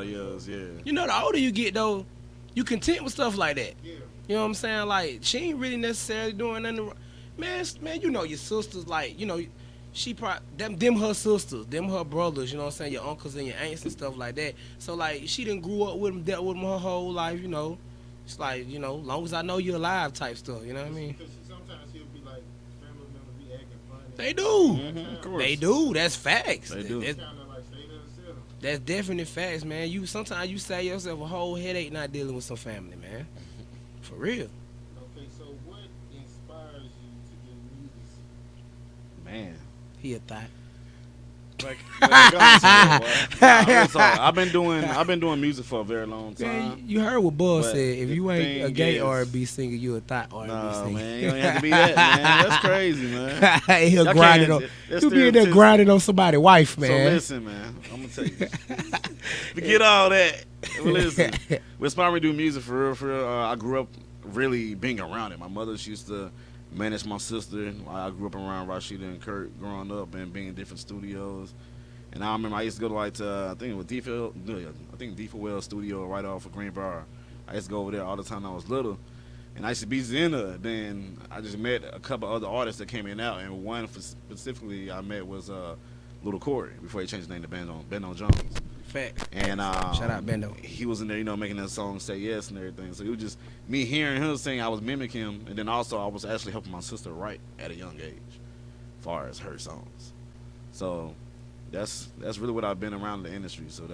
else, yeah. You know, the older you get though, you content with stuff like that. Yeah. You know what I'm saying? Like she ain't really necessarily doing nothing. Man, you know your sisters. Like you know, she probably them her sisters, them her brothers. You know what I'm saying? Your uncles and your aunts and stuff like that. So like she done grew up with them, dealt with them her whole life. You know, it's like long as I know you're alive type stuff. You know what I mean? Because sometimes he'll be like, family members be acting funny. They do. Of course. They do. That's facts. They do. That's, Kind of like stay to themselves. that's definite facts, man. You sometimes you save yourself a whole headache not dealing with some family, man. For real. Okay, so what inspires you to do music? Man. He a thought. Like, I've been doing music for a very long time. Man, you heard what Buzz But said. If the you ain't a thing gay is- R&B singer, you a thought R&B Nah, singer. man, you don't have to be that, man. That's crazy, man. He'll Y'all grind it can't- on. that's You be in there stereotypical. grinding on somebody's wife, So man. listen, man, I'm gonna tell you. Forget all that. Well, listen, what inspired me to do music for real. I grew up really being around it. My mother, she used to manage my sister. I grew up around Rashida and Kurt growing up and being in different studios. And I remember I used to go to I think it was D4 Wells studio right off of Greenbrier. I used to go over there all the time when I was little. And I used to be Zena. Then I just met a couple other artists that came in and out. And one specifically I met was Little Corey before he changed his name to Bendo Jones. Fact. And Shout out Bendo. he was in there, making that song "Say Yes" and everything. So it was just me hearing him sing. I was mimicking him, and then also I was actually helping my sister write at a young age, as far as her songs. So that's really what I've been around the industry. So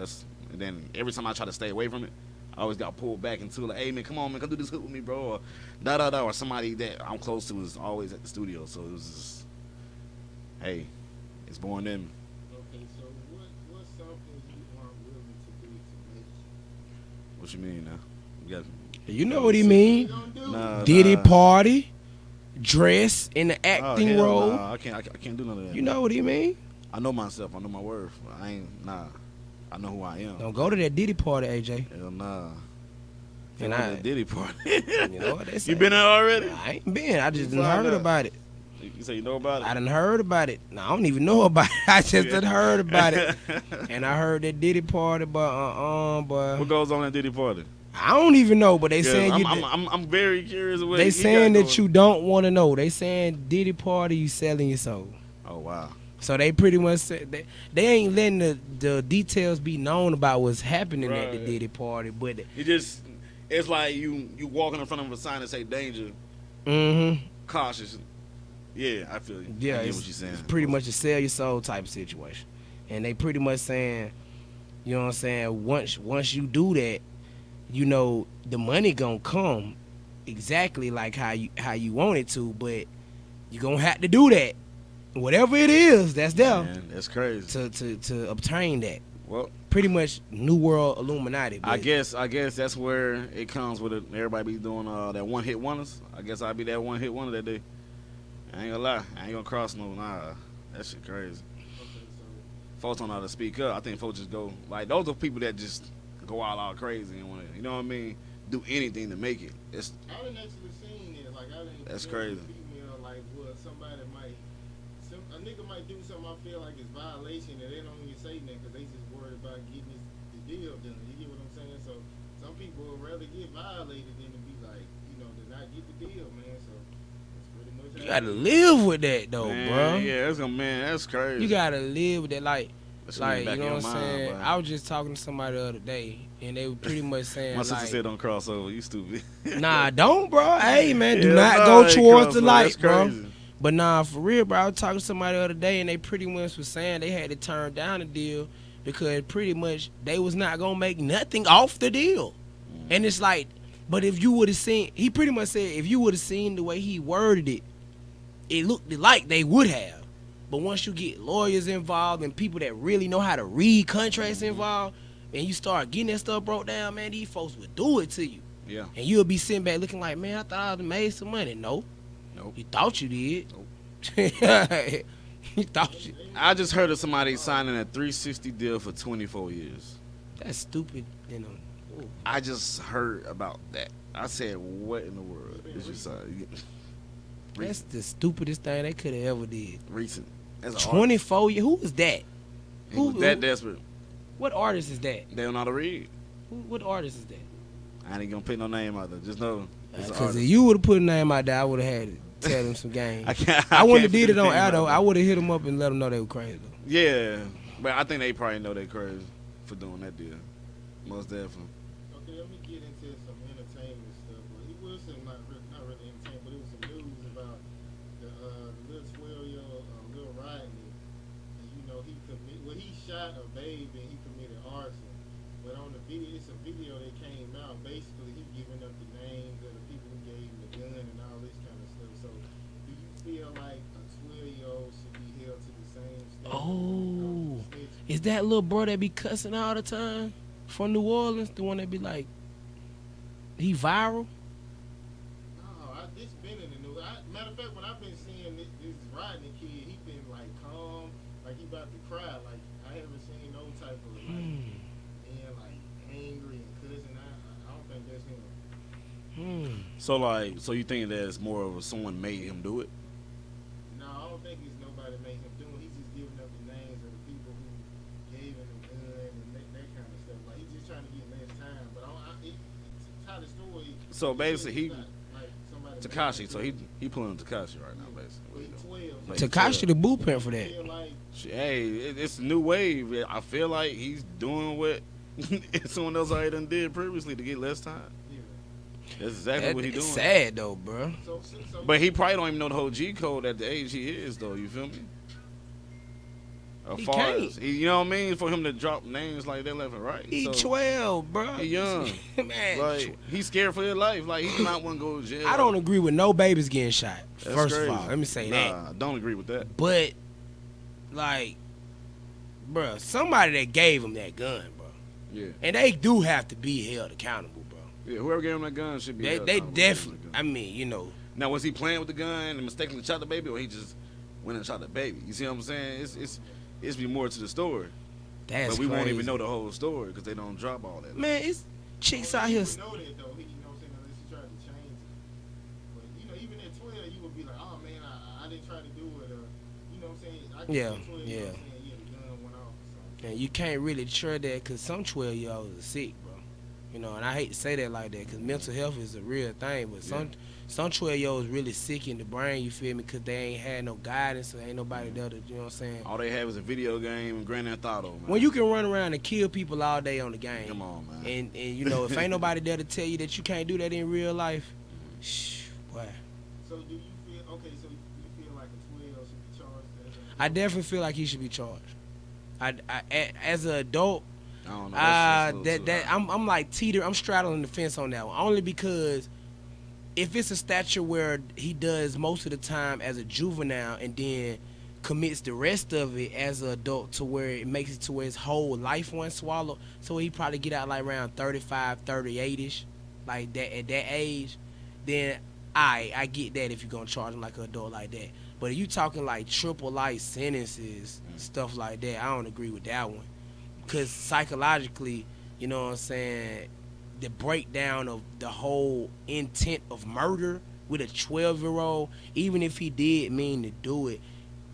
and then every time I try to stay away from it, I always got pulled back into like, hey man, come on man, come do this hook with me, bro, or or somebody that I'm close to is always at the studio. So it was just, hey, it's born in me. Okay, so what's something you aren't willing to do to make it? What you mean now? You got You know what he mean? You gonna do? Nah, Did he nah. party, dress in the Oh, acting hell role? nah. I can't do none of that. You know what he mean? I know myself. I know my worth. I know who I am. Don't go to that Diddy party, AJ. Hell nah. And And I- I Diddy party. You know what they say. You been there already? I ain't been. I just You done find heard out. about it. You say you know about it? I done heard about it. No, I don't even know about it. I just done heard about it. And I heard that Diddy party, but What but goes on at Diddy party? I don't even know. But they Yeah, saying you. I'm very curious. What They he saying got that you going. don't want to know. They saying Diddy party, you selling your soul. Oh wow. So they pretty much said they ain't letting the details be known about what's happening at the Right. Diddy party. But It's like you walking in front of a sign that say danger, cautious. Yeah, I feel you. yeah, I get it's, what you're saying. it's pretty much a sell your soul type of situation. And they pretty much saying, you know what I'm saying, once you do that, you know the money gonna come exactly like how you want it to, but you gonna have to do that. Whatever it is, that's there Man, that's crazy. to obtain that. Well, Pretty much New World Illuminati. I but- guess that's where it comes with it. Everybody be doing that one hit wonders. I guess I'll be that one hit wonder that day. I ain't gonna lie. I ain't gonna cross no. Nah, that shit crazy. Okay, so Folks don't know how to speak up. I think folks just go like those are people that just go all crazy and want to, you know what I mean, do anything to make it. It's I didn't actually seen it. Like I didn't. That's feel crazy. the Female, like what somebody might, a nigga might do something I feel like it's violation and they don't even say nothing because they just worried about getting the deal done. You get what I'm saying? So some people would rather get violated than to be like, to not get the deal, man. So that's pretty much. You how gotta it is. live with that though, man, bro. yeah, that's crazy. You gotta live with that, like That shit in the you back know of what I'm your mind, saying. boy. I was just talking to somebody the other day, and they were pretty much saying, My sister like, said don't cross over. You stupid. nah, don't, bro. Hey, man, do Yeah, not nah, go ain't towards cross the over. light, That's bro. crazy. But nah, for real, bro. I was talking to somebody the other day, and they pretty much was saying they had to turn down the deal because pretty much they was not gonna make nothing off the deal. And it's like, but if you would have seen, he pretty much said if you would have seen the way he worded it, it looked like they would have. But once you get lawyers involved and people that really know how to read contracts involved, and you start getting that stuff broke down, man, these folks would do it to you. Yeah. And you'll be sitting back looking like, man, I thought I would've made some money. No. Nope. You thought you did. Nope. You thought you. I just heard of somebody signing a 360 deal for 24 years. That's stupid. You know. Ooh. I just heard about that. I said, what in the world is you signing? That's the stupidest thing they could have ever did. Recent. As an 24 years. Who was that? artist. He was that desperate. What artist is that? They don't know how to read. What artist is that? I ain't gonna put no name out there. Just know it's an Because if artist. you would have put a name out there, I would have had to tell them some game. I can't. I wouldn't have can't did it put on the name air though. out I would have hit them up and let them know they were crazy though. there. Yeah, but I think they probably know they crazy for doing that deal. Most definitely. Okay, let me get into some entertainment stuff. Well, it was some not really entertainment, but it was some news about the little 12-year-old Lil Rodney. And, you know, he shot a baby and he committed arson. But on the video, it's a video that came out. Basically, he giving up the names of the people who gave him the gun and all this kind of stuff. So, do you feel like a 12-year-old should be held to the same standard? Oh, is that little bro that be cussing all the time from New Orleans? The one that be like, he viral? No, it's been in the news. Matter of fact, when I've been seeing this Rodney kid, he been like calm, like he about to cry. Like I haven't seen no type of like being like angry and cussing. I don't think that's him. So you think that it's more of someone made him do it? No, I don't think it's nobody made him do it. He's just giving up the names of the people who gave him the gun and that kind of stuff. Like he's just trying to get less time. But it's how the story. So basically, it's not like somebody made Takashi. him So do it. he pulling Takashi right now, basically. What he Well, doing? he 12. Takashi the blueprint for that. Feel like Hey, it's a new wave. I feel like he's doing what someone else already done did previously to get less time. yeah. That's exactly what he's It's doing. sad though, bro. So But he probably don't even know the whole G code at the age he is, though. You feel me? As He far can't. as you know what I mean, for him to drop names like that left and right. He So, 12, bro. he young. Man, like he's scared for his life. Like he do not want to go to jail. I don't agree with no babies getting shot. That's First crazy. of all, let me say that. Nah, don't agree with that. But, like, bro, somebody that gave him that gun, bro, Yeah, and they do have to be held accountable, bro. yeah. Whoever gave him that gun should be. They held they accountable for giving him definitely. that I gun. mean, you know, Now was he playing with the gun and mistakenly shot the baby, or he just went and shot the baby? You see what I'm saying? It's be more to the story, that's but we crazy. won't even know the whole story because they don't drop all that. Man, it's chicks out here. You would know that though. You know what I'm saying? Unless you tried to change it. But you know, even at 12, you would be like, oh man, I didn't try to do it. Or, you know what I'm saying? I Yeah, at 12, yeah. You know what I'm saying? Yeah, the gun went off or something. And you can't really trust that because some 12-year-olds are sick, bro. You know, and I hate to say that like that because mental health is a real thing. But some 12-year-olds really sick in the brain, you feel me, because they ain't had no guidance, so ain't nobody there to, you know what I'm saying? All they have is a video game and Grand Theft Auto, man. When you can run around and kill people all day on the game. Come on, man. And you know, if ain't nobody there to tell you that you can't do that in real life, shh, boy. So do you feel, okay, so you feel like a 12 should be charged as I definitely feel like he should be charged. As an adult, I don't know. That's just a little too high. I'm like I'm straddling the fence on that one. Only because if it's a stature where he does most of the time as a juvenile and then commits the rest of it as an adult to where it makes it to where his whole life one swallow, so he probably get out like around 35, 38ish, like that at that age, then I get that if you're gonna charge him like an adult like that. But if you talking like triple life sentences, stuff like that, I don't agree with that one. Because psychologically, you know what I'm saying, the breakdown of the whole intent of murder with a 12-year-old, even if he did mean to do it,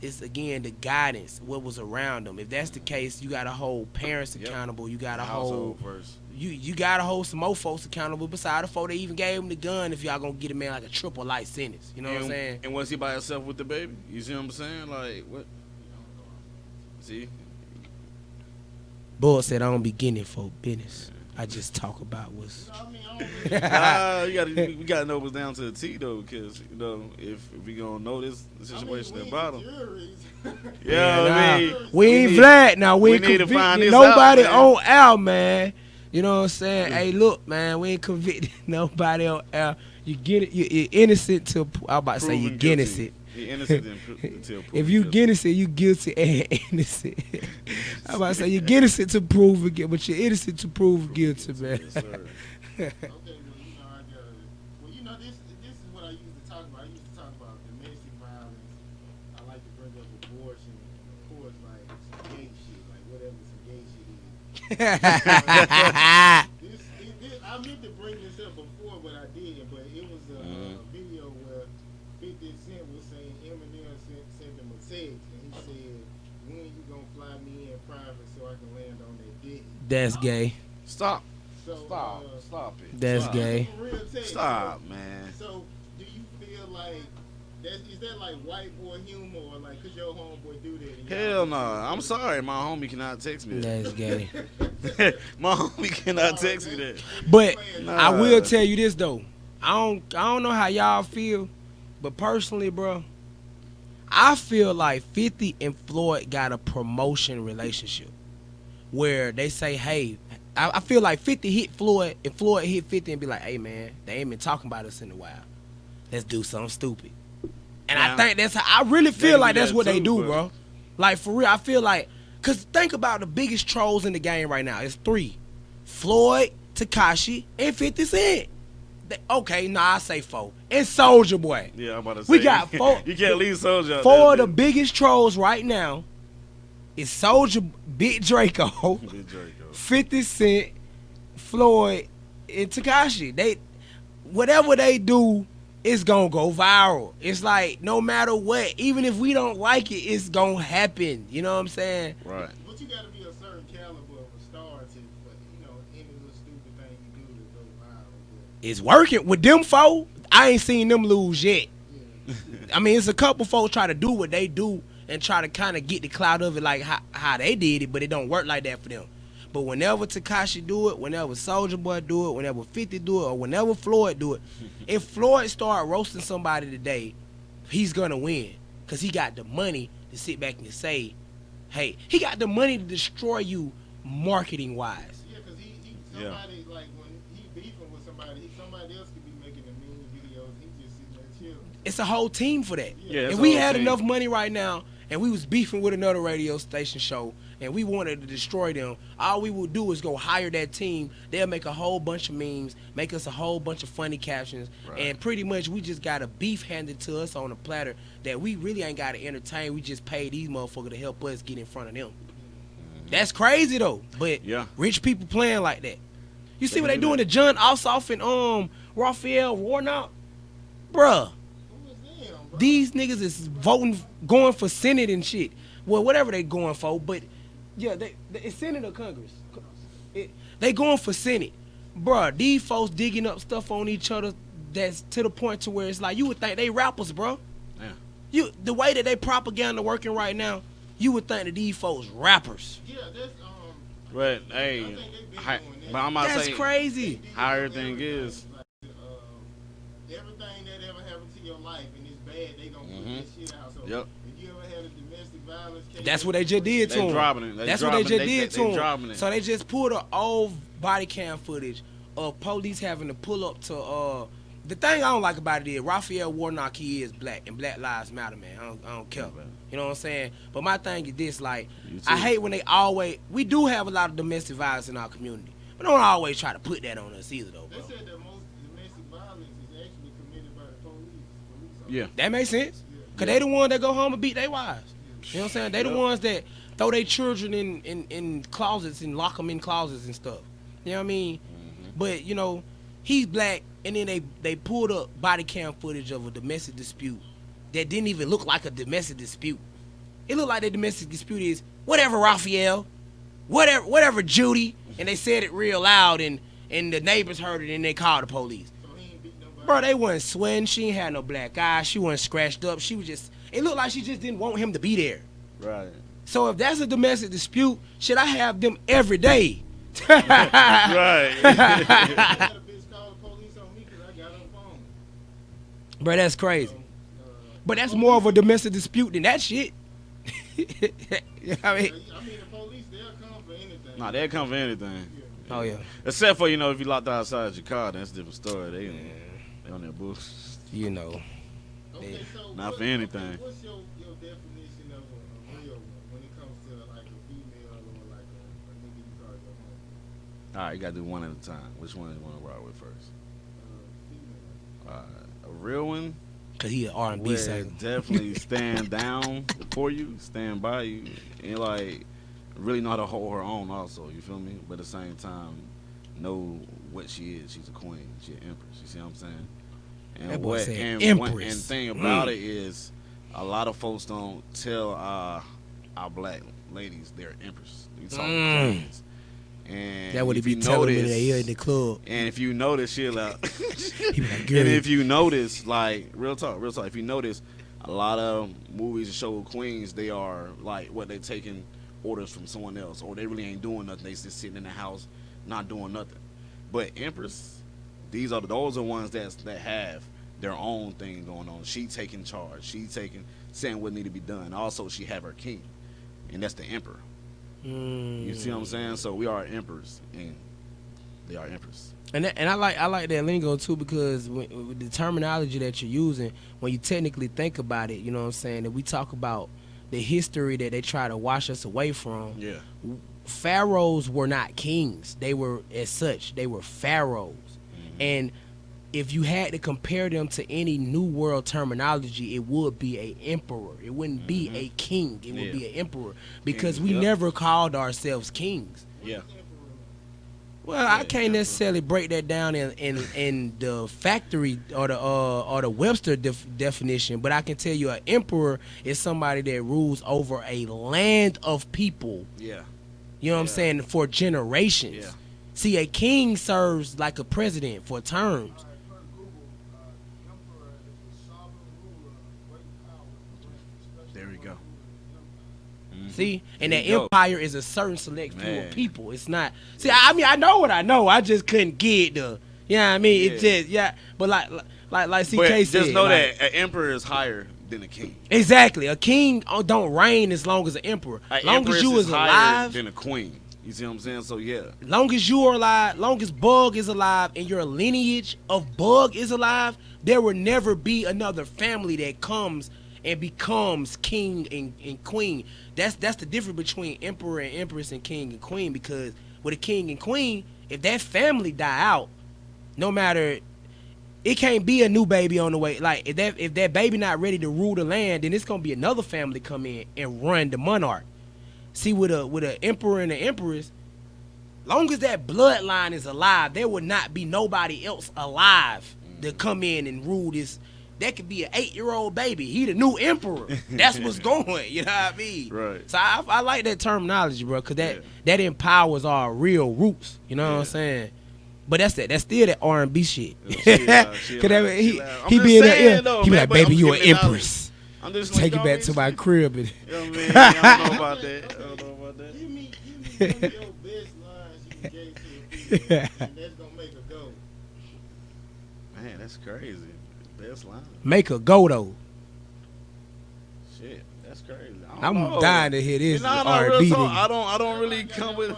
it's again the guidance, what was around him. If that's the case, you gotta hold parents accountable. You gotta hold household first. you gotta hold some more folks accountable beside the folk that even gave him the gun. If y'all gonna get a man like a triple life sentence, you know what I'm saying? And was he by himself with the baby? You see what I'm saying? Like what? See? Boy said I don't be getting for business. I just talk about what's. I mean, I don't really, We gotta know what's down to the T though, because you know if we gonna know this situation I at mean, bottom. juries. Yeah, I mean, we ain't Vlad now. We ain't need to find convicted this out, nobody man. on air, man. You know what I'm saying? Hey, look, man, we ain't convicted nobody on air. You get it. You're innocent till I about to say you're Proven innocent. guilty. You're innocent until proven If you guilty. innocent, you guilty and innocent. I about to say you're innocent to prove guilty, but you're innocent to prove guilty, man. Yes, sir. Okay, well, you know, I got. Well, you know, this is what I used to talk about. I used to talk about domestic violence. I like to bring up abortion, and of course, like some gay shit, like whatever some gay shit is. I meant to bring this up before, but I didn't. But it was a video where 50 Cent was saying Eminem sent him a text, and he said, "When you gonna fly me in private so I can land on that dick. That's gay. Stop. So, Stop it. That's Stop. gay. For real tell you, Stop, man. So, do you feel like is that like white boy humor or like cause your homeboy do that? and y'all Hell do no. that? I'm sorry. My homie cannot text me that. That's gay. My homie cannot text me that. But Nah. I will tell you this though. I don't know how y'all feel, but personally, bro, I feel like 50 and Floyd got a promotion relationship where they say, hey, I feel like 50 hit Floyd and Floyd hit 50 and be like, hey man, they ain't been talking about us in a while. Let's do something stupid. And I Now, think that's how, I really feel can like do that's that what they too, do, but- bro. Like for real, I feel like, cause think about the biggest trolls in the game right now. It's 3. Floyd, Tekashi, and 50 Cent. Okay, nah, I say 4. And Soulja Boy. Yeah, I'm about to say. We got 4. You can't leave Soldier out 4 of there, the biggest trolls right now is Soulja, Big Draco, Big Draco. 50 Cent, Floyd, and Tekashi. They, whatever they do, it's gonna go viral. It's like no matter what, even if we don't like it, it's gonna happen. You know what I'm saying? Right. But you gotta be a certain caliber of a star to, but you know, any little stupid thing you do to go viral. It's working with them 4. I ain't seen them lose yet. But, yeah. I mean, it's a couple folks try to do what they do and try to kind of get the clout of it like how they did it, but it don't work like that for them. But whenever Tekashi do it, whenever Soulja Boy do it, whenever 50 do it, or whenever Floyd do it, if Floyd start roasting somebody today, he's going to win because he got the money to sit back and say, hey, he got the money to destroy you marketing-wise. Yeah, because he Yeah. somebody, like, when he beefing with somebody, somebody else could be making the mean videos. He just sitting there chilling. It's a whole team for that. Yeah, it's If a we whole had team. enough money right now and we was beefing with another radio station show and we wanted to destroy them, all we would do is go hire that team. They'll make a whole bunch of memes, make us a whole bunch of funny captions, Right. and pretty much we just got a beef handed to us on a platter that we really ain't got to entertain. We just pay these motherfuckers to help us get in front of them. That's crazy though, but Yeah. rich people playing like that. You see They what can they do doing that. to John Ossoff and Raphael Warnock? Bruh. Who was them, bro? These niggas is voting, going for Senate and shit. Well, whatever they going for, but yeah, it's Senate or Congress. They going for Senate. Bruh, these folks digging up stuff on each other that's to the point to where it's like, you would think they rappers, bro. Yeah. The way that they propaganda working right now, you would think that these folks rappers. Yeah, that's But I hey, think they been hi, doing that. but I'm about to That's say, crazy. how everything is. Like, everything that ever happened to your life and it's bad, they gonna put that shit out. So Yep. if you ever had a domestic violence case, That's what they just did to They him. dropping it. They That's what dropping they just it. did They to him. dropping it. So they just pulled an old body cam footage of police having to pull up to the thing I don't like about it is Raphael Warnock, he is black and Black Lives Matter, man. I don't care. Yeah, man. You know what I'm saying? But my thing is this, like, You I too. hate when we do have a lot of domestic violence in our community. But don't always try to put that on us either though, They bro. said that most domestic violence is actually committed by the police Yeah. That makes sense. Yeah. Cause they the ones that go home and beat their wives. You know what I'm saying? They the Yep. ones that throw their children in closets and lock them in closets and stuff. You know what I mean? But you know, he's black, and then they pulled up body cam footage of a domestic dispute that didn't even look like a domestic dispute. It looked like the domestic dispute is whatever Raphael, whatever Judy, and they said it real loud, and the neighbors heard it and they called the police. So he ain't beat nobody. Bro, they wasn't sweating. She ain't had no black eye. She wasn't scratched up. She was just, it looked like she just didn't want him to be there. Right. So if that's a domestic dispute, should I have them every day? Right. I had a bitch call the police on me because I got on phone. Bro, that's crazy. So, But that's more of a domestic dispute than that shit. You know what I mean? I mean, the police, they'll come for anything. Nah, they'll come for anything. Oh, yeah. Except for, if you locked outside your car, that's a different story. They on that bullshit. You know. Okay, so Not for anything. What's your definition of a real one when it comes to like a female or like a nigga you call your home? All right, you got to do one at a time. Which one you want to rock with first? Female. All right. A real one Because he an R&B will singer. definitely stand down for you, stand by you, and like really know how to hold her own also, you feel me? But at the same time, know what she is. She's a queen. She's an empress. You see what I'm saying? And That boy said and empress. thing about it is a lot of folks don't tell our black ladies, they're empress. You talk queens. And That what he if be you telling me notice- that he in the club. And if you notice, she'll He be like, girl, and if you notice, like real talk, if you notice, a lot of movies show queens, they are like what they taking orders from someone else, or they really ain't doing nothing. They just sitting in the house, not doing nothing. But empress, those are ones that have their own thing going on. She taking charge. She saying what need to be done. Also, she have her king, and that's the emperor. You see what I'm saying? So we are emperors, and they are empress. And I like that lingo too, because with the terminology that you're using, when you technically think about it, you know what I'm saying, that we talk about the history that they try to wash us away from. Yeah. Pharaohs were not kings. They were, as such, they were pharaohs. And if you had to compare them to any new world terminology, it would be a emperor. It wouldn't be a king. It would be an emperor, because we never called ourselves kings. Yeah. Well, I can't necessarily break that down in the factory or the Webster definition, but I can tell you an emperor is somebody that rules over a land of people. Yeah. You know what I'm saying? For generations. Yeah. See, a king serves like a president for terms. There we go. See, and There that you go. empire is a certain select few Man. of people. It's not. See, I mean, I know what I know. I just couldn't get the. You know what I mean? It Yeah. just But like CK But said, just know like, that an emperor is higher than a king. exactly, a king don't reign as long as an emperor. An Long empress as you is higher alive, than a queen. You see what I'm saying? So yeah. long as you are alive, long as Bug is alive, and your lineage of Bug is alive, there will never be another family that comes and becomes king and queen. That's the difference between emperor and empress and king and queen, because with a king and queen, if that family die out, no matter, it can't be a new baby on the way. Like if that baby not ready to rule the land, then it's gonna be another family come in and run the monarch. See, with a emperor and an empress, long as that bloodline is alive, there will not be nobody else alive to come in and rule this. That could be an 8-year-old baby. He the new emperor. That's what's going. You know what I mean? Right. So I like that terminology, bro, because that empowers our real roots. You know what I'm saying? But that's still that R&B shit. Chill out. Cause that, he I'm be just in saying, there. though, He be man, like, but baby, I'm you an giving it empress. I'm just Take like, it back to my crib. And You know what I mean? I don't know about that. I don't know about that. Give me one of your best lines you gave to a female, and that's gonna make her go. Man, that's crazy. Best line. make her go though. Shit, that's crazy. I don't I'm know. dying to hear this No, R&B real talk. nigga. I don't really come with.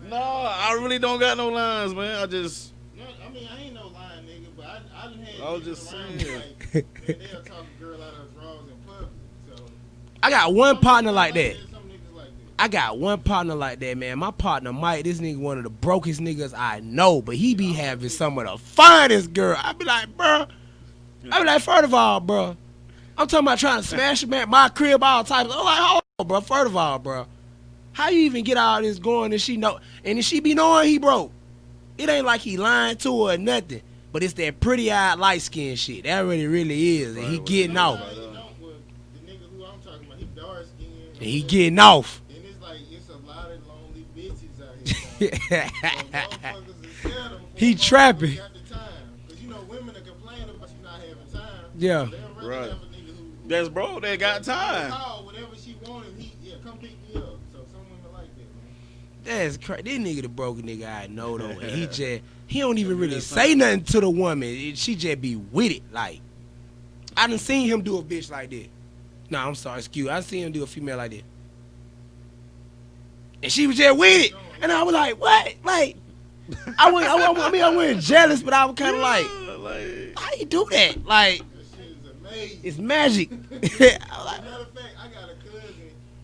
No, I really don't got no lines, man. I just. No, I mean I ain't no lying nigga, but I done had I was niggas just around saying. me, like, man, they'll talk a girl out of her drawers in public. So I got one some partner niggas like that. Some niggas like that. I got one partner like that, man. My partner Mike, this nigga one of the brokest niggas I know, but he be having some of the finest girl. I be like, bro. I be like, first of all, bro, I'm talking about trying to smash him at my crib, all types. I'm like, hold on, bro. First of all, bro, how you even get all this going and she know, and if she be knowing he broke, it ain't like he lying to her or nothing. But it's that pretty eyed light skin shit. That really is, and he getting off. The nigga who I'm talking about, he dark skinned. And he getting off. And it's like it's a lot of lonely bitches out here. So motherfuckers is settled for He motherfuckers trapping. got the time. 'Cause you know women are complaining about you not having time. Yeah. They'd rather Right. have a nigga who That's bro. They got time. call whatever she wanted. Come pick me up. So some women like that, man. That's crazy. This nigga the broke nigga I know though, and he don't even really say nothing to the woman. She just be with it. Like I done seen him do a bitch like that. No, I'm sorry, excuse. I seen him do a female like that, and she was just with it, and I was like, what? Like I wasn't jealous, but I was kind of like, Like, how you do that? Like That shit is amazing. it's magic. I was As a like, matter of fact, I got a cousin.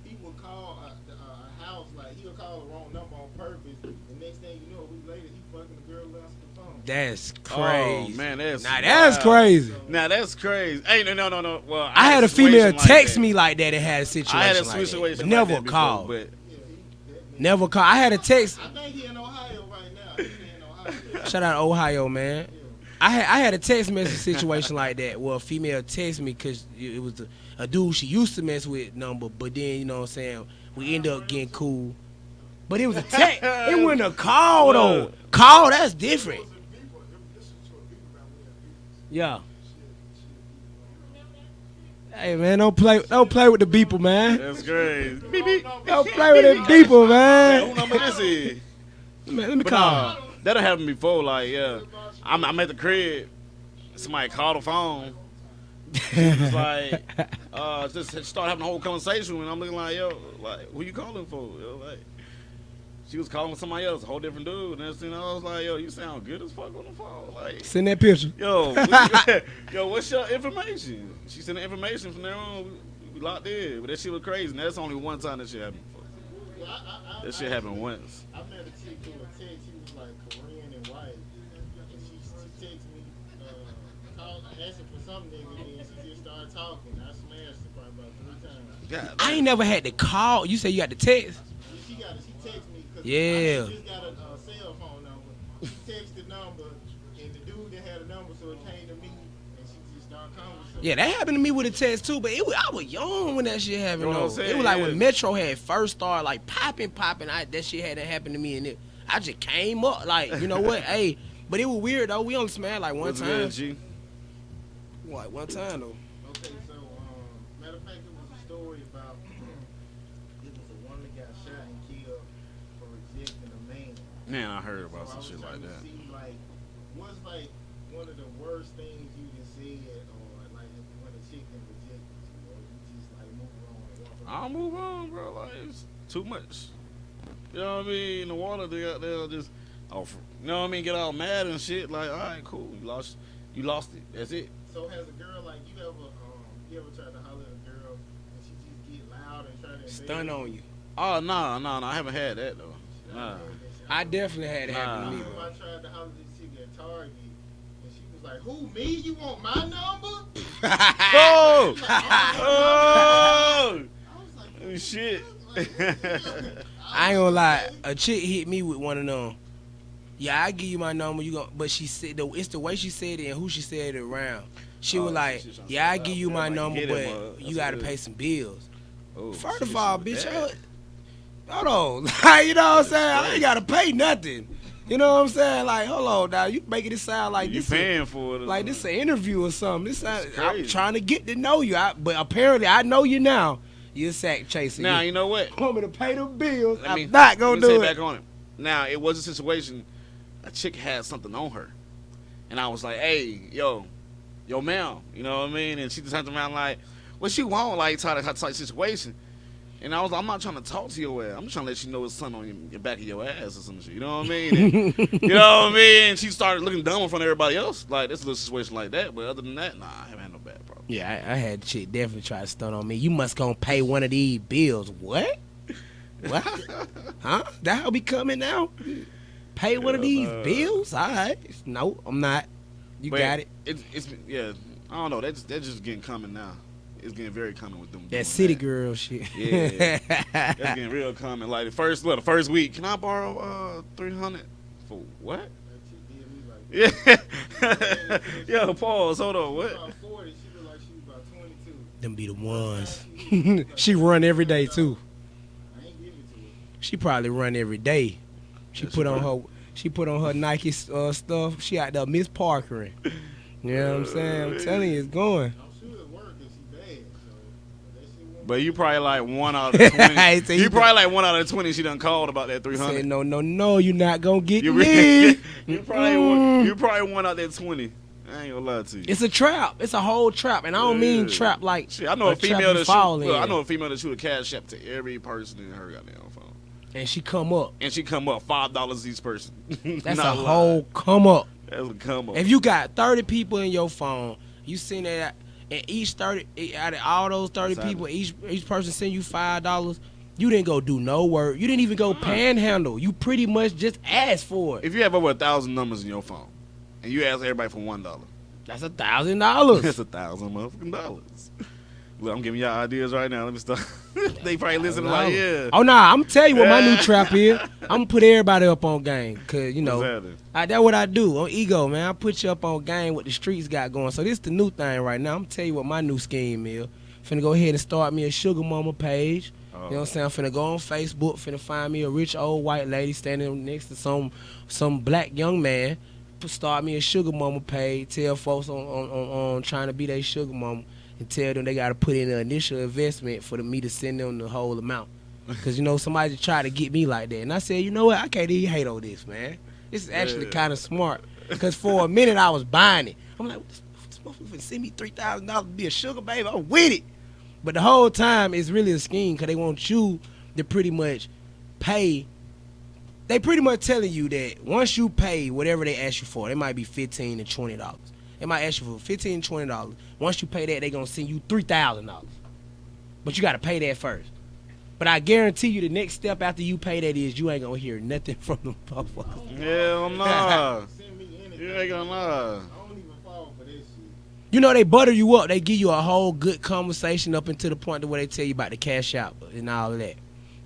He would call a house like he'll call the wrong number on purpose. The next thing you know, a week later, he fucking the girl answer the phone. that's crazy. oh man, that's Now that's wild. crazy. Now that's crazy. Hey, no. Well, I had a situation female like text that. me like that and had a situation I had a like that, situation but like never that before, called. but Yeah, that nigga- Never call. I had a text. I think he in Ohio right now. He's in Ohio. Shout out to Ohio, man. Yeah. I had a text message situation like that where a female texted me because it was a dude she used to mess with number, but then, you know what I'm saying, We ended up getting cool. But it was a text. It wasn't a call though. Call, that's different. Yeah. Hey man, don't play with the people, man. That's crazy. Beep, beep. Don't play with the people, Who man. number this is? Man, let me But call. that'll happen before. Like, yeah, I'm at the crib. Somebody called the phone. It's like, just start having a whole conversation, and I'm looking like, yo, like, who you calling for? Yo, like, she was calling with somebody else, a whole different dude. And that's, I was like, yo, you sound good as fuck on the phone. Like, Send that picture. yo, what's your information? She sent the information from there on. We locked in, but that shit was crazy. And that's only one time that shit happened. That shit happened once. I met a chick through a text. She was like Korean and white, and she texted me, asking for some nigga, and she just started talking. I smashed her probably about 3 times. God, I ain't never had to call. You say you got the text? She texted me because Yeah. I just got a cell phone number. She texted the number, and the dude that had a number, so it came to me, and she just started conversing. Yeah, that happened to me with a text too, but I was young when that shit happened. You know what I'm though. saying? It was like Yeah. when Metro had first started like popping. That shit hadn't happened to me, and I just came up like, you know what? Hey, but it was weird though. We only smashed like one what's time. good, G? What? One time though. Okay, so matter of fact, it was a story about it was a woman that got shot and killed for rejecting a man. Man, I heard about So I some was shit trying like to that. see like what's like one of the worst things you can said, or like when a chick can reject you, or you just like move on and walk I'll around. move on, bro. Like, it's too much. You know what I mean? The water, they'll just, you know what I mean? Get all mad and shit. Like, all right, cool. You lost it. That's it. So has a girl like you ever tried to holler at a girl and she just get loud and try to Stun on you. Oh, no. I haven't had that, though. Nah. I definitely had it happen to me, I bro. tried to holler at this chick at Target, and she was like, "Who, me? You want my number?" Oh! Oh! I was like, Oh, shit. I ain't gonna lie. A chick hit me with one of them. Yeah, I give you my number. You go, but she said it's the way she said it and who she said it around. She was like, she trying to "Yeah, I say give that. you my Like, number, get but it, bro. you That's gotta good. pay some bills." Oh, First of shit, all, shit, bitch, that. hold on. You know what I'm saying? I ain't gotta pay nothing. You know what I'm saying? Like, hold on now. You making it sound like You this. paying for it. or Like this something. an interview or something. This I'm crazy. trying to get to know you. But apparently I know you now. You're a sack chaser. Now, you you know what? want me to pay them bills? Let me- I'm not gonna let me do say it. back on it. Now, it was a situation, a chick had something on her. And I was like, hey, yo, ma'am. You know what I mean? And she just turned around like, what you want? Like, type situation. And I was like, I'm not trying to talk to your ass. I'm just trying to let you know it's something on your back of your ass or some shit. You know what I mean? And, you know what I mean? And she started looking dumb in front of everybody else. Like, this little situation like that. But other than that, nah, I haven't had no bad problem. Yeah, I had shit definitely try to stun on me. You must gonna pay one of these bills. What? What? Huh? That how we coming now? Pay one of these bills? All right. No, I'm not. You But got it. It's yeah, I don't know. That's just getting common now. It's getting very common with them. That doing city that. girl shit. Yeah. That's getting real common. Like the first week, can I borrow $300 for what? That chick did me like Yeah. Yeah, pause. Hold on. What? about 40. She looked like she was about 22. Them be the ones. She run every day too. I ain't give it to her. She probably run every day. She That's put on right. her Nike stuff. She out there Miss Parkering. You know what I'm saying? I'm telling you, it's going. I'm sure it worked if she bad. So but that shit won't. But you probably like 1 out of the 20. I say You you probably like 1 out of the 20. She done called about that Say 300. no, you're not gonna get You me. really, you probably 1 out that 20. I ain't gonna lie to you. It's a trap. It's a whole trap, and I don't mean Yeah. trap like. Shit, I know a trap female you that fall shoot. Look, in. I know a female that shoot a cash app to every person in her goddamn phone, And she come up. and she come up $5 each person. That's Not a lying. whole come up. That's a come up. If you got 30 people in your phone, you seen that, and each 30 out of all those 30 Exactly. people, each person send you $5. You didn't go do no work. You didn't even go panhandle. You pretty much just asked for it. If you have over 1,000 numbers in your phone, and you ask everybody for $1, That's $1,000. that's 1,000 motherfucking dollars. Look, I'm giving y'all ideas right now. Let me start. They probably listening like, yeah. Oh nah, I'm telling you what my new trap is. I'm gonna put everybody up on game, cause you know Exactly. that's what I do on ego, man. I put you up on game what the streets got going. So this the new thing right now. I'm gonna tell you what my new scheme is. Finna go ahead and start me a sugar mama page. Oh You know what I'm saying? I'm finna go on Facebook, finna find me a rich old white lady standing next to some black young man, start me a sugar mama page, tell folks on trying to be their sugar mama, and tell them they gotta put in an initial investment for me to send them the whole amount. Cause you know somebody tried to get me like that, and I said, you know what? I can't even hate on this, man. This is actually kind of smart. Cause for a minute I was buying it. I'm like, this motherfucker finna send me $3,000 to be a sugar baby. I'm with it. But the whole time it's really a scheme, cause they want you to pretty much pay. They pretty much telling you that once you pay whatever they ask you for, it might be $15 and $20. They might ask you for $15 and $20. Once you pay that, they gonna send you $3,000. But you gotta pay that first. But I guarantee you the next step after you pay that is you ain't gonna hear nothing from them motherfuckers. Hell nah. Send me anything. You ain't gonna lie. I don't even fall for this shit. You know they butter you up. They give you a whole good conversation up until the point to where they tell you about the cash out and all of that.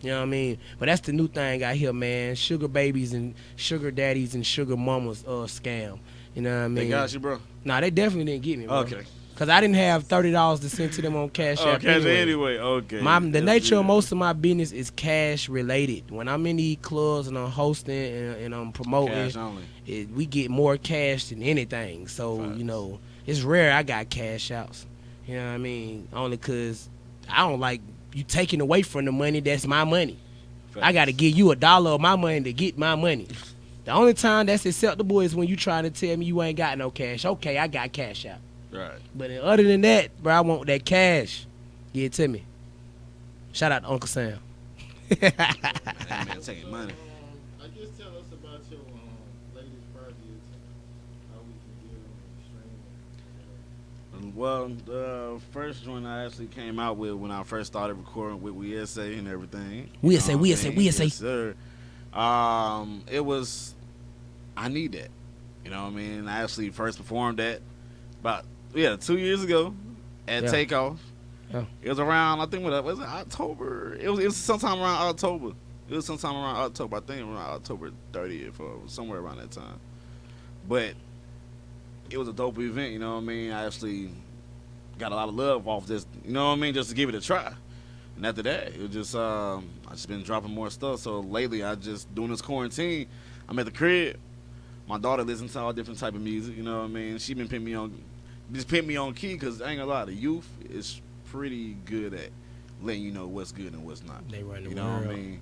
You know what I mean? But that's the new thing out here, man. Sugar babies and sugar daddies and sugar mamas scam. You know what I mean? They got you, bro. Nah, they definitely didn't get me, bro. Okay. Cause I didn't have $30 to send to them on Cash App. Anyway. Okay. The That's nature of good. most of my business is cash related. When I'm in these clubs and I'm hosting and I'm promoting, Cash only. we get more cash than anything. So, Facts. you know, it's rare I got cash outs. You know what I mean? Only because I don't like you taking away from the money that's my money. I got to give you $1 of my money to get my money. The only time that's acceptable is when you trying to tell me you ain't got no cash. Okay, I got cash out. Right. But other than that, bro, I want that cash. Give it to me. Shout out to Uncle Sam. That man taking money. I guess tell us about your latest projects and how we can get on streaming. Well, the first one I actually came out with when I first started recording with We SA and everything. We You SA, know We what SA, I mean? We SA. Yes, sir. It was, I need that. You know what I mean? I actually first performed that about 2 years ago at Yeah. Takeoff. Yeah. It was around, I think, was it October? It was sometime around October. It was sometime around October. I think around October 30th or somewhere around that time. But it was a dope event, you know what I mean? I actually got a lot of love off this, you know what I mean, just to give it a try. And after that, it was just, I just been dropping more stuff. So lately, I just, doing this quarantine, I'm at the crib. My daughter listens to all different type of music, you know what I mean? She been putting me on key, because I ain't gonna lie, the youth is pretty good at letting you know what's good and what's not. They run the You know world. what I mean?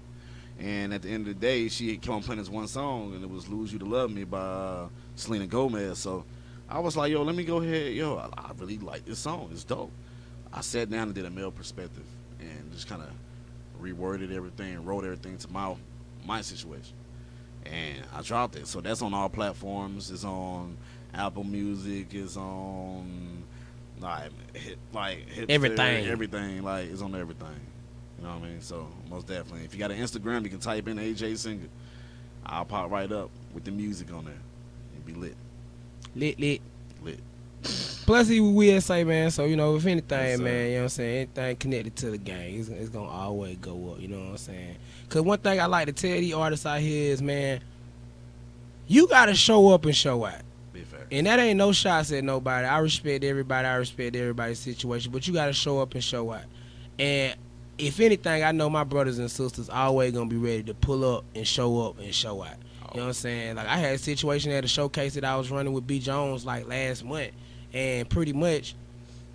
And at the end of the day, she kept on playing this one song, and it was "Lose You to Love Me" by Selena Gomez. So I was like, yo, let me go ahead. Yo, I really like this song. It's dope. I sat down and did a male perspective and just kind of reworded everything, wrote everything to my situation. And I dropped it. So that's on all platforms. It's on Apple Music. It's on Hipster, Everything. Everything. Like, it's on everything. You know what I mean? So most definitely. If you got an Instagram, you can type in AJ Singer. I'll pop right up with the music on there. It'd be lit. Lit. Lit. Plus, he was with SA, man. So, you know, if anything, Yes, sir. man, you know what I'm saying? Anything connected to the gang, it's going to always go up, you know what I'm saying? Because one thing I like to tell these artists out here is, man, you got to show up and show out. Big fact. And that ain't no shots at nobody. I respect everybody. I respect everybody's situation. But you got to show up and show out. And if anything, I know my brothers and sisters always going to be ready to pull up and show out. You know what I'm saying? Like, I had a situation at a showcase that I was running with B. Jones, like, last month. And pretty much,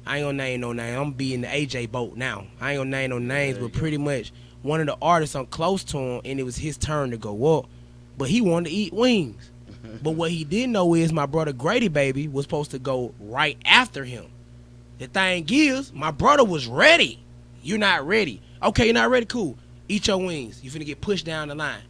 I ain't gonna name no name. I'm gonna be in the AJ boat now. I ain't gonna name no names, There you but go. pretty much, one of the artists I'm close to him, and it was his turn to go up. But he wanted to eat wings. But what he didn't know is my brother Grady Baby was supposed to go right after him. The thing is, my brother was ready. You're not ready. Okay, you're not ready? Cool. Eat your wings. You finna get pushed down the line.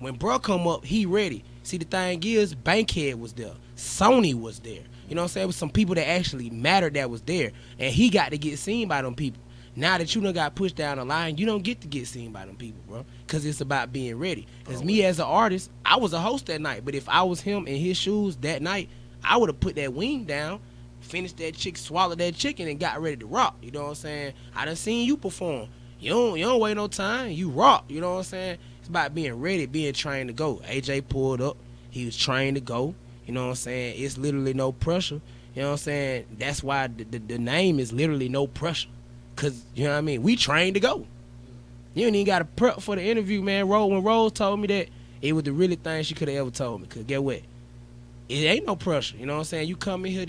When bro come up, he ready. See, the thing is, Bankhead was there. Sony was there. You know what I'm saying? It was some people that actually mattered that was there. And he got to get seen by them people. Now that you done got pushed down the line, you don't get to get seen by them people, bro. Because it's about being ready. Because me as an artist, I was a host that night. But if I was him in his shoes that night, I would have put that wing down, finished that chick, swallowed that chicken, and got ready to rock. You know what I'm saying? I done seen you perform. You don't wait no time. You rock. You know what I'm saying? It's about being ready, being trained to go. AJ pulled up. He was trained to go. You know what I'm saying? It's literally no pressure. You know what I'm saying? That's why the name is literally no pressure. Because, you know what I mean? We trained to go. You ain't even got to prep for the interview, man. When Rose told me that, it was the really thing she could have ever told me. Cause get what? It ain't no pressure. You know what I'm saying? You come in here,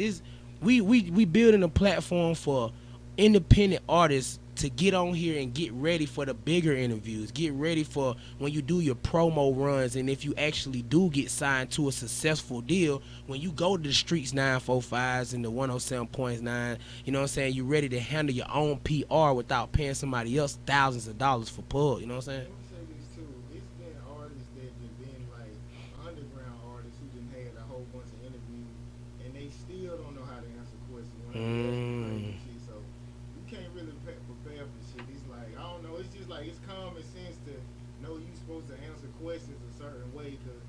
we building a platform for independent artists to get on here and get ready for the bigger interviews. Get ready for when you do your promo runs, and if you actually do get signed to a successful deal, when you go to the streets 945s and the 107.9, you know what I'm saying, you ready to handle your own PR without paying somebody else thousands of dollars for pub, you know what I'm saying? Let me say this too. It's been artists that have been like underground artists who done had a whole bunch of interviews and they still don't know how to answer questions when they ask you shit. So you can't really prepare for shit. It's like, I don't know, it's just like it's common sense to know you supposed to answer questions a certain way, because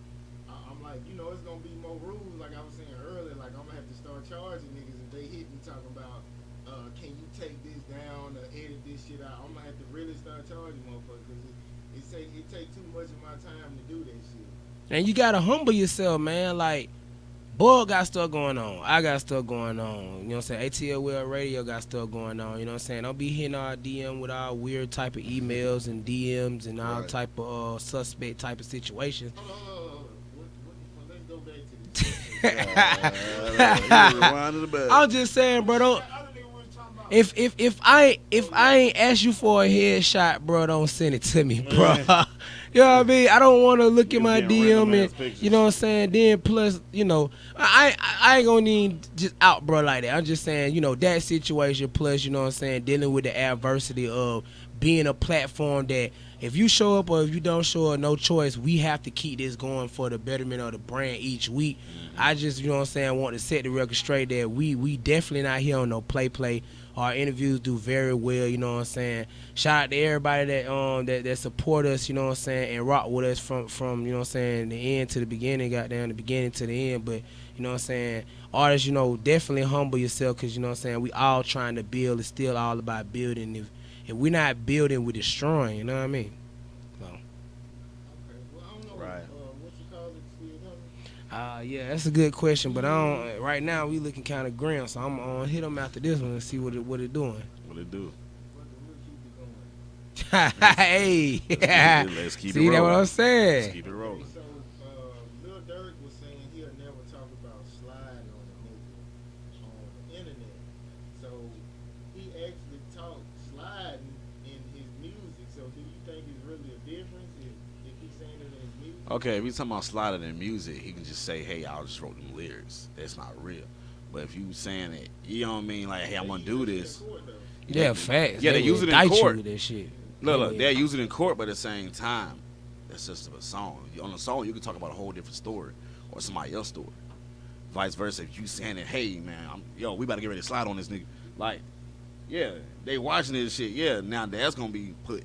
I'm like, you know, it's gonna be more rules, like I was saying earlier, like I'm gonna have to start charging niggas if they hit me talking about can you take this down or edit this shit out. I'm gonna have to really start charging motherfuckers, because it take too much of my time to do that shit. And you gotta humble yourself, man. Like, Bug got stuff going on. I got stuff going on. You know what I'm saying? ATL Well Radio got stuff going on. You know what I'm saying? Don't be hitting our DM with all weird type of emails and DMs and all type of suspect type of situations. Hold on. Let's go back to this. I'm just saying, bro. Don't, if I ain't ask you for a headshot, bro, don't send it to me, bro. You know what I mean? I don't want to look at my DM and, you know what I'm saying? Then plus, you know, I ain't gonna need just out, bro, like that. I'm just saying, you know, that situation plus, you know what I'm saying, dealing with the adversity of being a platform that if you show up or if you don't show up, no choice, we have to keep this going for the betterment of the brand each week. I just, you know what I'm saying, want to set the record straight that we definitely not here on no play. Our interviews do very well, you know what I'm saying. Shout out to everybody that support us, you know what I'm saying, and rock with us from you know what I'm saying, the end to the beginning, goddamn, the beginning to the end. But, you know what I'm saying, artists, you know, definitely humble yourself, because, you know what I'm saying, we all trying to build. It's still all about building. If we're not building, we're destroying, you know what I mean? So. Okay. Well, I don't know Right. What you call it, still coming? Yeah, that's a good question, but I don't. Right now, we looking kind of grim, so I'm gonna hit them after this one and see what it doing. What it do? Hey, Let's keep see it rolling. that what I'm Let's saying? keep it rolling. So, Lil Durk was saying he'll never talk about sliding on a nigga on the internet. So, he actually talked sliding in his music. So, do you think it's really a difference if he's saying it in his music? Okay, if he's talking about sliding in music, he can just say, hey, I just wrote them lyrics. That's not real. But if you saying it, you know what I mean, like, hey, I'm going to do this. Yeah, facts. Yeah, they use it in indict you court. with that shit. Look, they'll use it in court, but at the same time, that's just a song. On a song, you can talk about a whole different story or somebody else's story. Vice versa, if you saying it, hey, man, we about to get ready to slide on this nigga. Like, yeah, they watching this shit. Yeah, now that's going to be put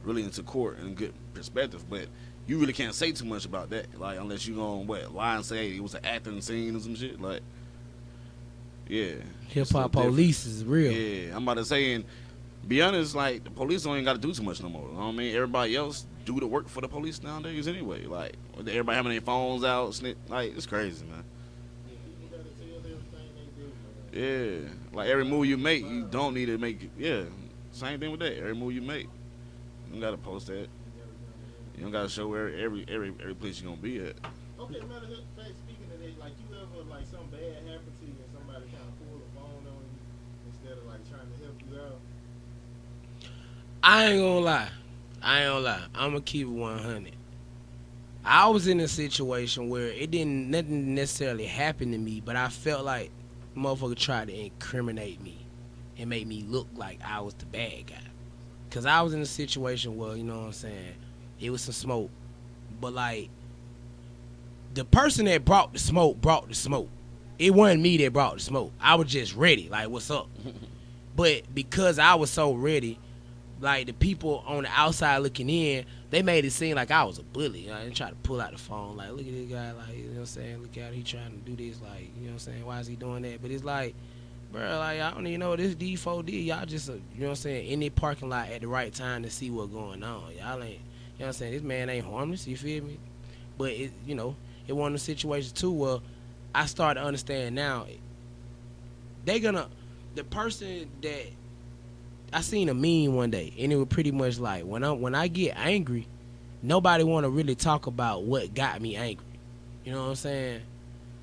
really into court in a good perspective, but you really can't say too much about that, like, unless you gonna lie and say it was an acting scene or some shit, like, yeah. Hip hop police is real. Yeah, I'm about to say, and be honest, like, the police don't even got to do too much no more. You know what I mean? Everybody else do the work for the police nowadays anyway. Like, everybody having their phones out, like, it's crazy, man. People gotta tell everything they do, man. Yeah, like every move you make, you don't need to make. Yeah, same thing with that. Every move you make, you gotta post that. You don't gotta show every place you gonna be at. Okay, matter of fact, speaking of that, like, you ever, like, something bad happened to you and somebody kind of pulled a phone on you instead of, like, trying to help you out? I ain't gonna lie. I'm gonna keep it 100. I was in a situation where nothing necessarily happened to me, but I felt like motherfucker tried to incriminate me and make me look like I was the bad guy. Cause I was in a situation where, you know what I'm saying, it was some smoke, but like the person that brought the smoke. It wasn't me that brought the smoke. I was just ready, like, what's up? But because I was so ready, like, the people on the outside looking in, they made it seem like I was a bully. I didn't try to pull out the phone, like, look at this guy, like, you know what I'm saying, look at he trying to do this, like, you know what I'm saying, why is he doing that? But it's like, bro, like, I don't even know this D4D. Y'all just, you know what I'm saying, in the parking lot at the right time to see what's going on. Y'all ain't, you know what I'm saying, this man ain't harmless, you feel me? But, it, you know, it one of the situations, too, where I start to understand now, the person that I seen a meme one day, and it was pretty much like when I get angry, nobody want to really talk about what got me angry. You know what I'm saying?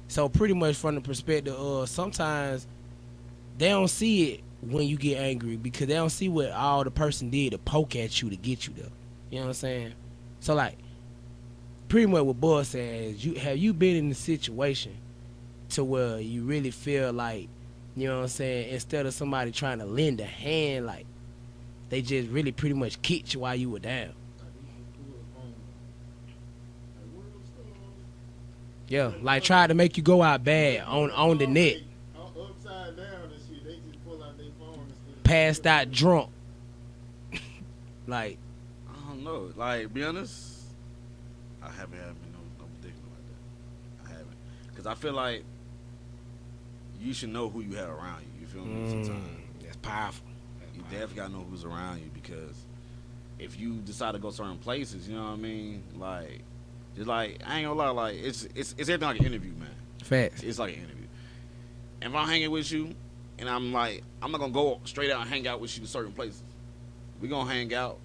So pretty much from the perspective of sometimes they don't see it when you get angry because they don't see what all the person did to poke at you to get you there. You know what I'm saying? So like, pretty much what Boy says, have you been in a situation to where you really feel like, you know what I'm saying, instead of somebody trying to lend a hand, like they just really pretty much kicked you while you were down. Like, he just pulled the phone. Like, where those stars? Yeah, like tried to make you go out bad on the net, Upside down and shit. They just pull out their phone instead of passed out drunk. Like, I don't know. Like, be honest, I haven't had no predicament like that. I haven't, because I feel like you should know who you have around you. You feel me? Sometimes that's powerful. you definitely gotta know who's around you, because if you decide to go certain places, you know what I mean? Like, just like I ain't gonna lie, like it's everything like an interview, man. Facts. It's like an interview. If I'm hanging with you, and I'm like, I'm not gonna go straight out and hang out with you to certain places. We gonna hang out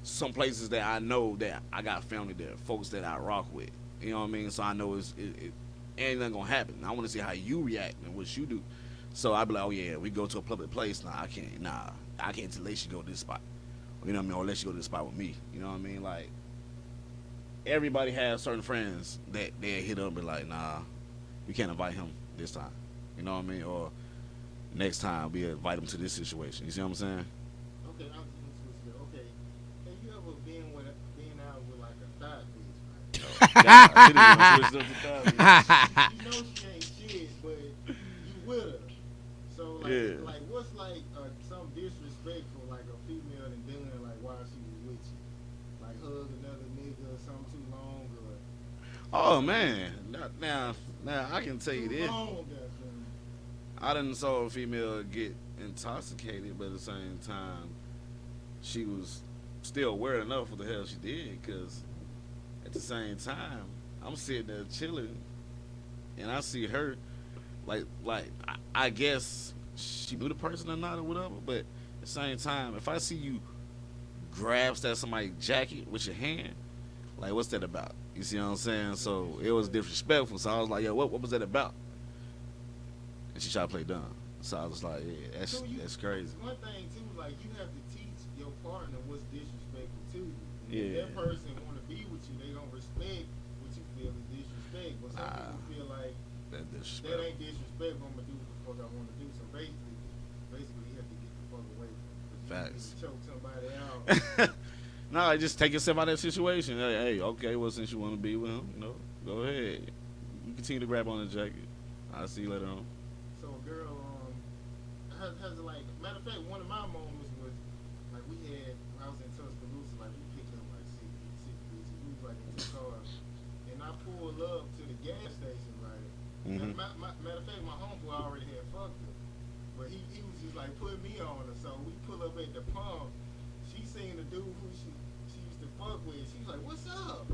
some places that I know that I got family there, folks that I rock with. You know what I mean? So I know it ain't nothing gonna happen. I want to see how you react and what you do. So I be like, oh yeah, we go to a public place. I can't let you go to this spot. You know what I mean? Or let you go to this spot with me. You know what I mean? Like, everybody has certain friends that they hit up and be like, nah, we can't invite him this time. You know what I mean? Or next time we invite him to this situation. You see what I'm saying? Okay, I'm just switch it. Okay, have you ever been out with like a thigh bitch, right? You know she ain't shit, but you with her. So like, Yeah. like what's like some disrespectful, like a female and doing like while she was with you, like hug another nigga or something too long or Oh man, now I can tell you too this. long, goddamn. I didn't saw a female get intoxicated, but at the same time, she was still aware enough of what the hell she did. Because at the same time, I'm sitting there chilling, and I see her, like I guess she knew the person or not or whatever. But at the same time, if I see you grab that somebody's jacket with your hand, like what's that about? You see what I'm saying? So it was disrespectful. So I was like, yo, what was that about? And she tried to play dumb. So I was like, yeah, that's crazy. One thing too, like you have to teach your partner what's disrespectful to you. And Yeah. If that person want to be with you, they gonna respect what you feel is disrespect. But some people feel like That that disrespect. ain't disrespect. I'm gonna do what the fuck I want to do. So basically, you have to get the fuck away from it. 'Cause you Facts. can choke somebody out. No, just take yourself out of that situation. Hey, okay, well, since you want to be with him, go ahead. You continue to grab on the jacket. I'll see you later on. So a girl has like matter of fact, one of my moments was like I was in Tuscaloosa, like we picked up like six bitches. We was like in two cars, and I pulled up to the gas station, right? Mhm. Matter of fact, my homeboy already had fucked her, but he was just like putting me on her. So we pull up at the pump. She seen the dude who she used to fuck with. She was like, "What's up?"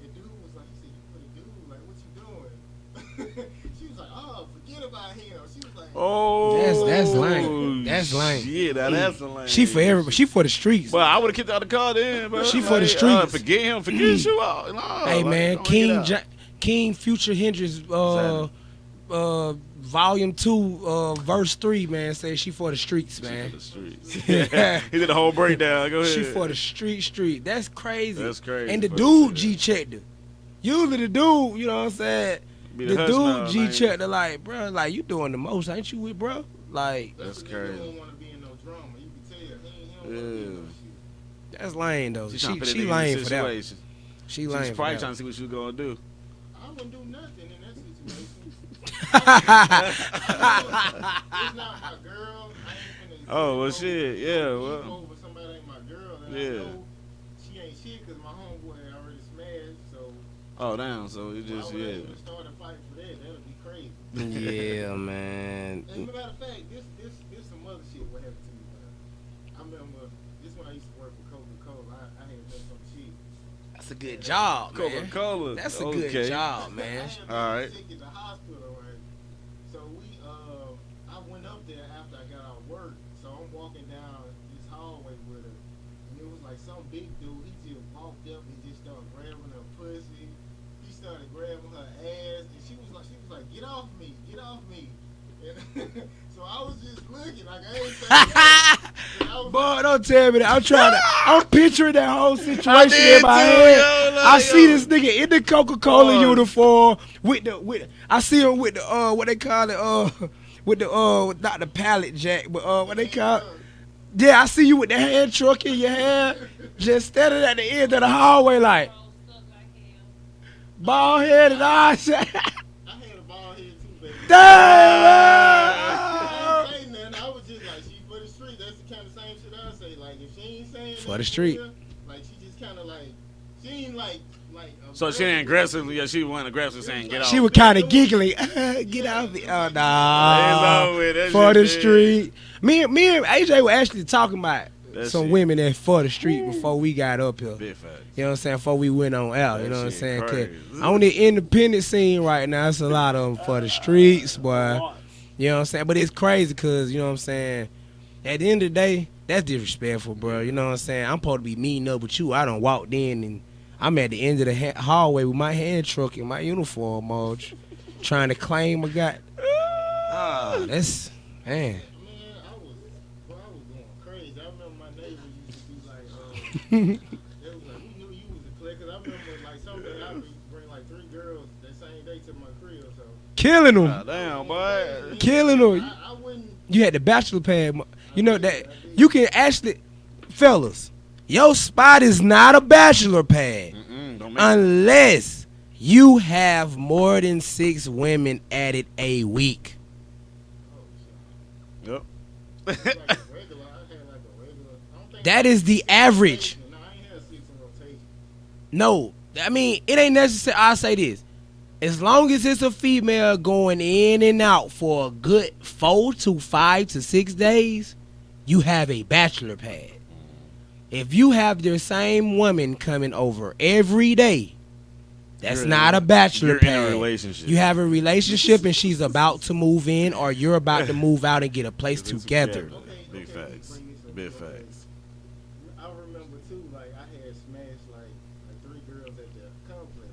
The dude was like, he said, "You put a dude, like what you doing?" She was like, "Oh, forget about him." She was like, Oh, That's lame. That's lame. Yeah, that's a lame. She for everybody. She for the streets. Well, I would have kicked out the car then, bro. She for the streets. Forget him. Forget you out. No, Hey like, man, don't get King out. King Future Hendrix Volume 2 verse 3, man, says she for the streets, She for man. the streets. He did the whole breakdown. Go ahead. She for the street. That's crazy. That's crazy. And the for dude the- G checked her. Usually the dude, you know what I'm saying? Be The hush dude mouth, G man. checked her like, bro, like you doing the most, ain't you with bro? Like That's "That's crazy. He don't want to be in no drama. You can tell. He don't want to be in no shit." that's lame though. She, She trying to put that nigga she in lame the for that. situation. She She was lame for probably that. trying to see what you was gonna do. I wouldn't do nothing in that situation. It's not my girl. I ain't finna. Oh, well, go- shit, yeah, go well. deep over somebody ain't my girl, and I Yeah. know she ain't shit because my homeboy already smashed. So Oh damn, so it why just would I yeah. even start a fight for that? That'd be crazy. Yeah, man. As a matter of fact, this some other shit what happened to me. I remember this when I used to work for Coca-Cola. I had done some shit. That's a good job, man. Coca-Cola. That's a okay. good job, I man. had All been right. sick at the hospital, right? So I went up there after I got out of work. So I'm walking some big dude. He just walked up and just started grabbing her pussy. He started grabbing her ass, and she was like, "Get off me, get off me." And so I was just looking like I ain't saying that. Boy, don't tell me that. I'm picturing that whole situation I did in my too, head. yo, like, I see yo. this nigga in the Coca-Cola Boy. uniform I see him with the what they call it with the not the pallet jack, but what they call it. Yeah, I see you with the hand truck in your hand, just standing at the end of the hallway like bald head and all shit. I had a bald head too, baby. Damn! I ain't say nothing. I was just like, she for the street. That's the kind of same shit I say. Like, if she ain't saying For the nothing street. to her, like, she just kind of like, she ain't like. So she ain't aggressively. Yeah, she wasn't aggressive saying get off. She was kind of giggling. Get out me. Oh, nah. over with. That For shit the dead. street. Me and AJ were actually talking about That some shit. women that for the street before we got up here. Big facts. You know what I'm saying? Before we went on out. That You know what I'm shit saying? 'Cause crazy. on the independent scene right now, it's a lot of them for the streets, boy. You know what I'm saying? But it's crazy because, you know what I'm saying? At the end of the day, that's disrespectful, bro. You know what I'm saying? I'm supposed to be meeting up with you. I done walked in and I'm at the end of the hallway with my hand truck and my uniform on, trying to claim a guy. That's, man. Man, I was going crazy. I remember my neighbor used to be like, they was like, we knew you was a player. Cause I remember like someday I would bring like 3 girls that same day to my crib. So Killing them. God damn, boy. Killing them. I wouldn't. You had the bachelor pad. You know that you can actually, fellas, your spot is not a bachelor pad Don't make unless you have more than 6 women at it a week. Yep. Like a regular, I had like a regular. I don't think That is the average. No, I ain't had 6 in rotation. No, I mean, it ain't necessary. I'll say this. As long as it's a female going in and out for a good 4 to 5 to 6 days, you have a bachelor pad. If you have your same woman coming over every day, that's You're not in- a bachelor you're in a pad. relationship. You have a relationship and she's about to move in or you're about to move out and get a place together. Okay, Big okay, facts. bring this up. Big Okay. facts. I remember too, like I had smashed like 3 girls at the complex.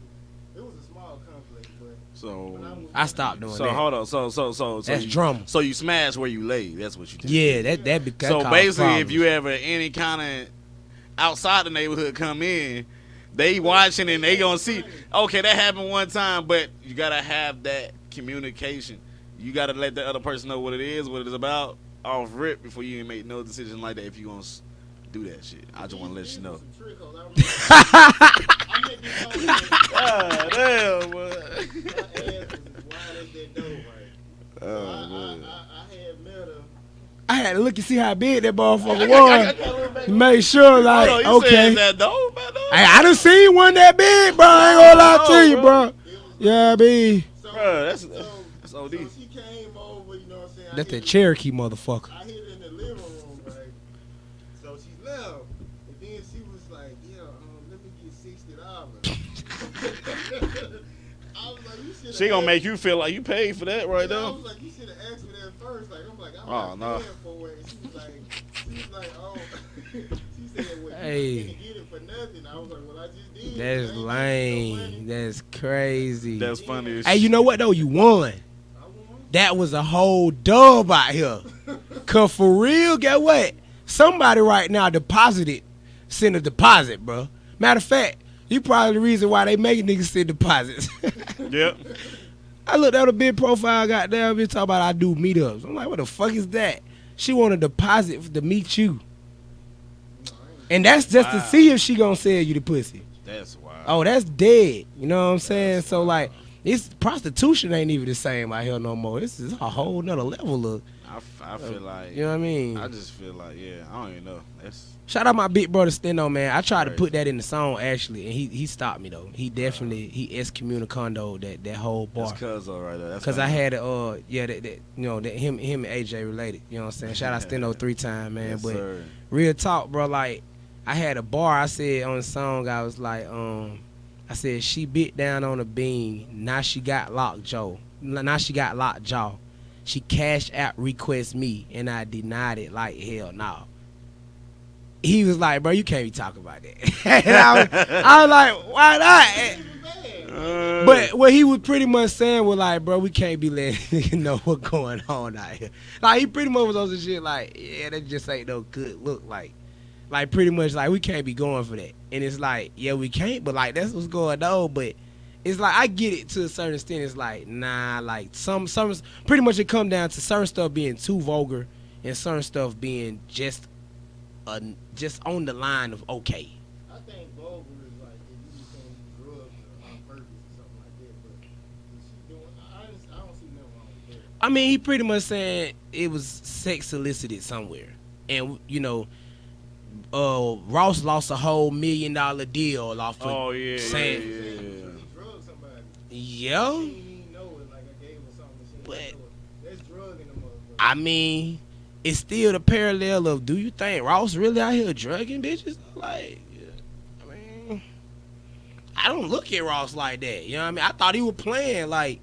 It was a small complex, but So when I was I stopped doing So that. hold on. So That's you, drama. So you smash where you lay. That's what you did. Yeah, that So basically, if you ever any kind of outside the neighborhood come in, they watching and they gonna see. Okay, that happened one time, but you gotta have that communication. You gotta let the other person know what it is, what it's about, off rip before you even make no decision like that. If you gonna do that shit, I just want to let you know. Some trick holes. I met this hoe that God damn, boy. my ass was as wide as that door, right? So Oh, man. I had met her. I had to look and see how big that motherfucker was. Make sure, like, Hold on, you okay. said that though, man. I done seen one that big, bro. I ain't gonna lie to you, bro. It was Yeah, B. so, Bro, that's so, OD. so she came over, you know what I'm saying? That's the Cherokee motherfucker. I hit her in the living room, right? So she left, and then she was like, "Yeah, let me get $60." I was like, "You should." She gonna make you feel like you paid for that right I now. was like, "You should have asked for that first." Like, I'm like, "I'm Oh, not no. paying for it." And she was like, "Oh." She said, "Well, Hey. you didn't get it for nothing." I was like, "Well, I just did." That's I ain't getting no lame. money." That's crazy. That's funny as Hey, you know what though? You won. I won. That was a whole dub out here. Cause for real, get what? Somebody right now send a deposit, bro. Matter of fact, you probably the reason why they make niggas send deposits. Yep. I looked at a big profile, goddamn, bitch talking about I do meetups. I'm like, what the fuck is that? She want a deposit to meet you. And that's just to Wow. see if she gonna sell you the pussy. That's wild. Oh, that's dead. You know what I'm saying? So like, it's prostitution ain't even the same out here no more. This is a whole nother level of, I feel like you know what I mean? I just feel like I don't even know. That's Shout out my big brother Steno, man. I tried to Crazy. put that in the song actually, and he stopped me though. He definitely he excommunicated that whole bar. that's Cuzzo right there. That's Cause I funny. had him and AJ related. You know what I'm saying? Shout out Steno 3 times, man. Yes, but sir. real talk, bro. Like I had a bar. I said on the song, I was like, I said she bit down on a bean. Now she got locked jaw. Now she got locked jaw. She cashed out request me, and I denied it like hell no. he was like, bro, you can't be talking about that. And I was like, why not? But what he was pretty much saying was like, bro, we can't be letting niggas know what's going on out here. Like, he pretty much was on some shit like, yeah, that just ain't no good look. Like pretty much like, we can't be going for that. And it's like, yeah, we can't, but like, that's what's going on. But it's like, I get it to a certain extent. It's like, nah, like some pretty much it come down to certain stuff being too vulgar and certain stuff being just on the line of okay. I think vulgar is like if you saying drugs on purpose or something like that. But if she doing, I don't see nothing wrong with that. I mean, he pretty much saying it was sex solicited somewhere. And, you know, Ross lost a whole $1 million deal off of Oh yeah, saying, yeah. She drugged somebody. yeah. She didn't even know it. Like I gave her something. She But- didn't know it. That's drugging the motherfucker. I mean, it's still the parallel of, do you think Ross really out here drugging bitches? Like, I mean, I don't look at Ross like that. You know what I mean? I thought he was playing like,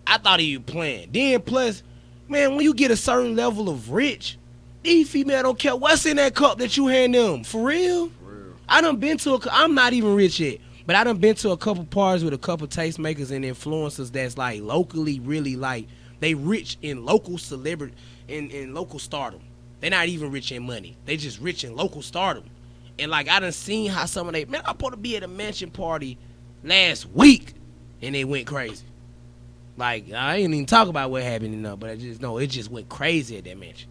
I thought he was playing. Then plus, man, when you get a certain level of rich, these females don't care what's in that cup that you hand them. For real? For real. I done been to I'm not even rich yet, but I done been to a couple parties with a couple tastemakers and influencers that's like locally really like, they rich in local celebrity, in local stardom. They not even rich in money. They just rich in local stardom. And like, I done seen how some of they, man, I supposed to be at a mansion party last week and they went crazy. Like, I ain't even talk about what happened enough, but I just know it just went crazy at that mansion.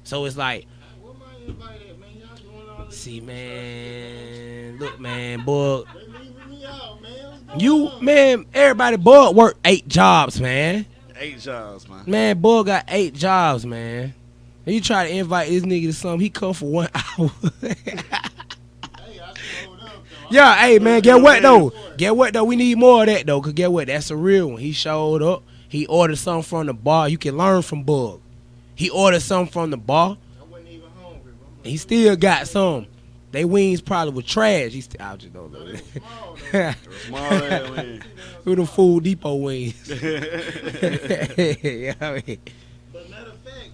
So it's like, What might invite at, man? Y'all doing all this see, stuff. man, look, man, boy, They leaving me out, man. What's going you, on? man, everybody, boy, work 8 jobs, man. 8 jobs, man. Man, boy got 8 jobs, man. And you try to invite this nigga to something, he come for 1 hour. Hey, I showed up, though. Yeah, hey, man, get what, though? Get what, though? We need more of that, though, because get what? That's a real one. He showed up. He ordered something from the bar. You can learn from Bug. He ordered something from the bar. I wasn't even hungry, bro. And he still got some. They wings probably were trash. I just don't know They was that. small, though. Small ass wing. Who the Food Depot wings? Yeah. Yeah, I mean. But matter of fact,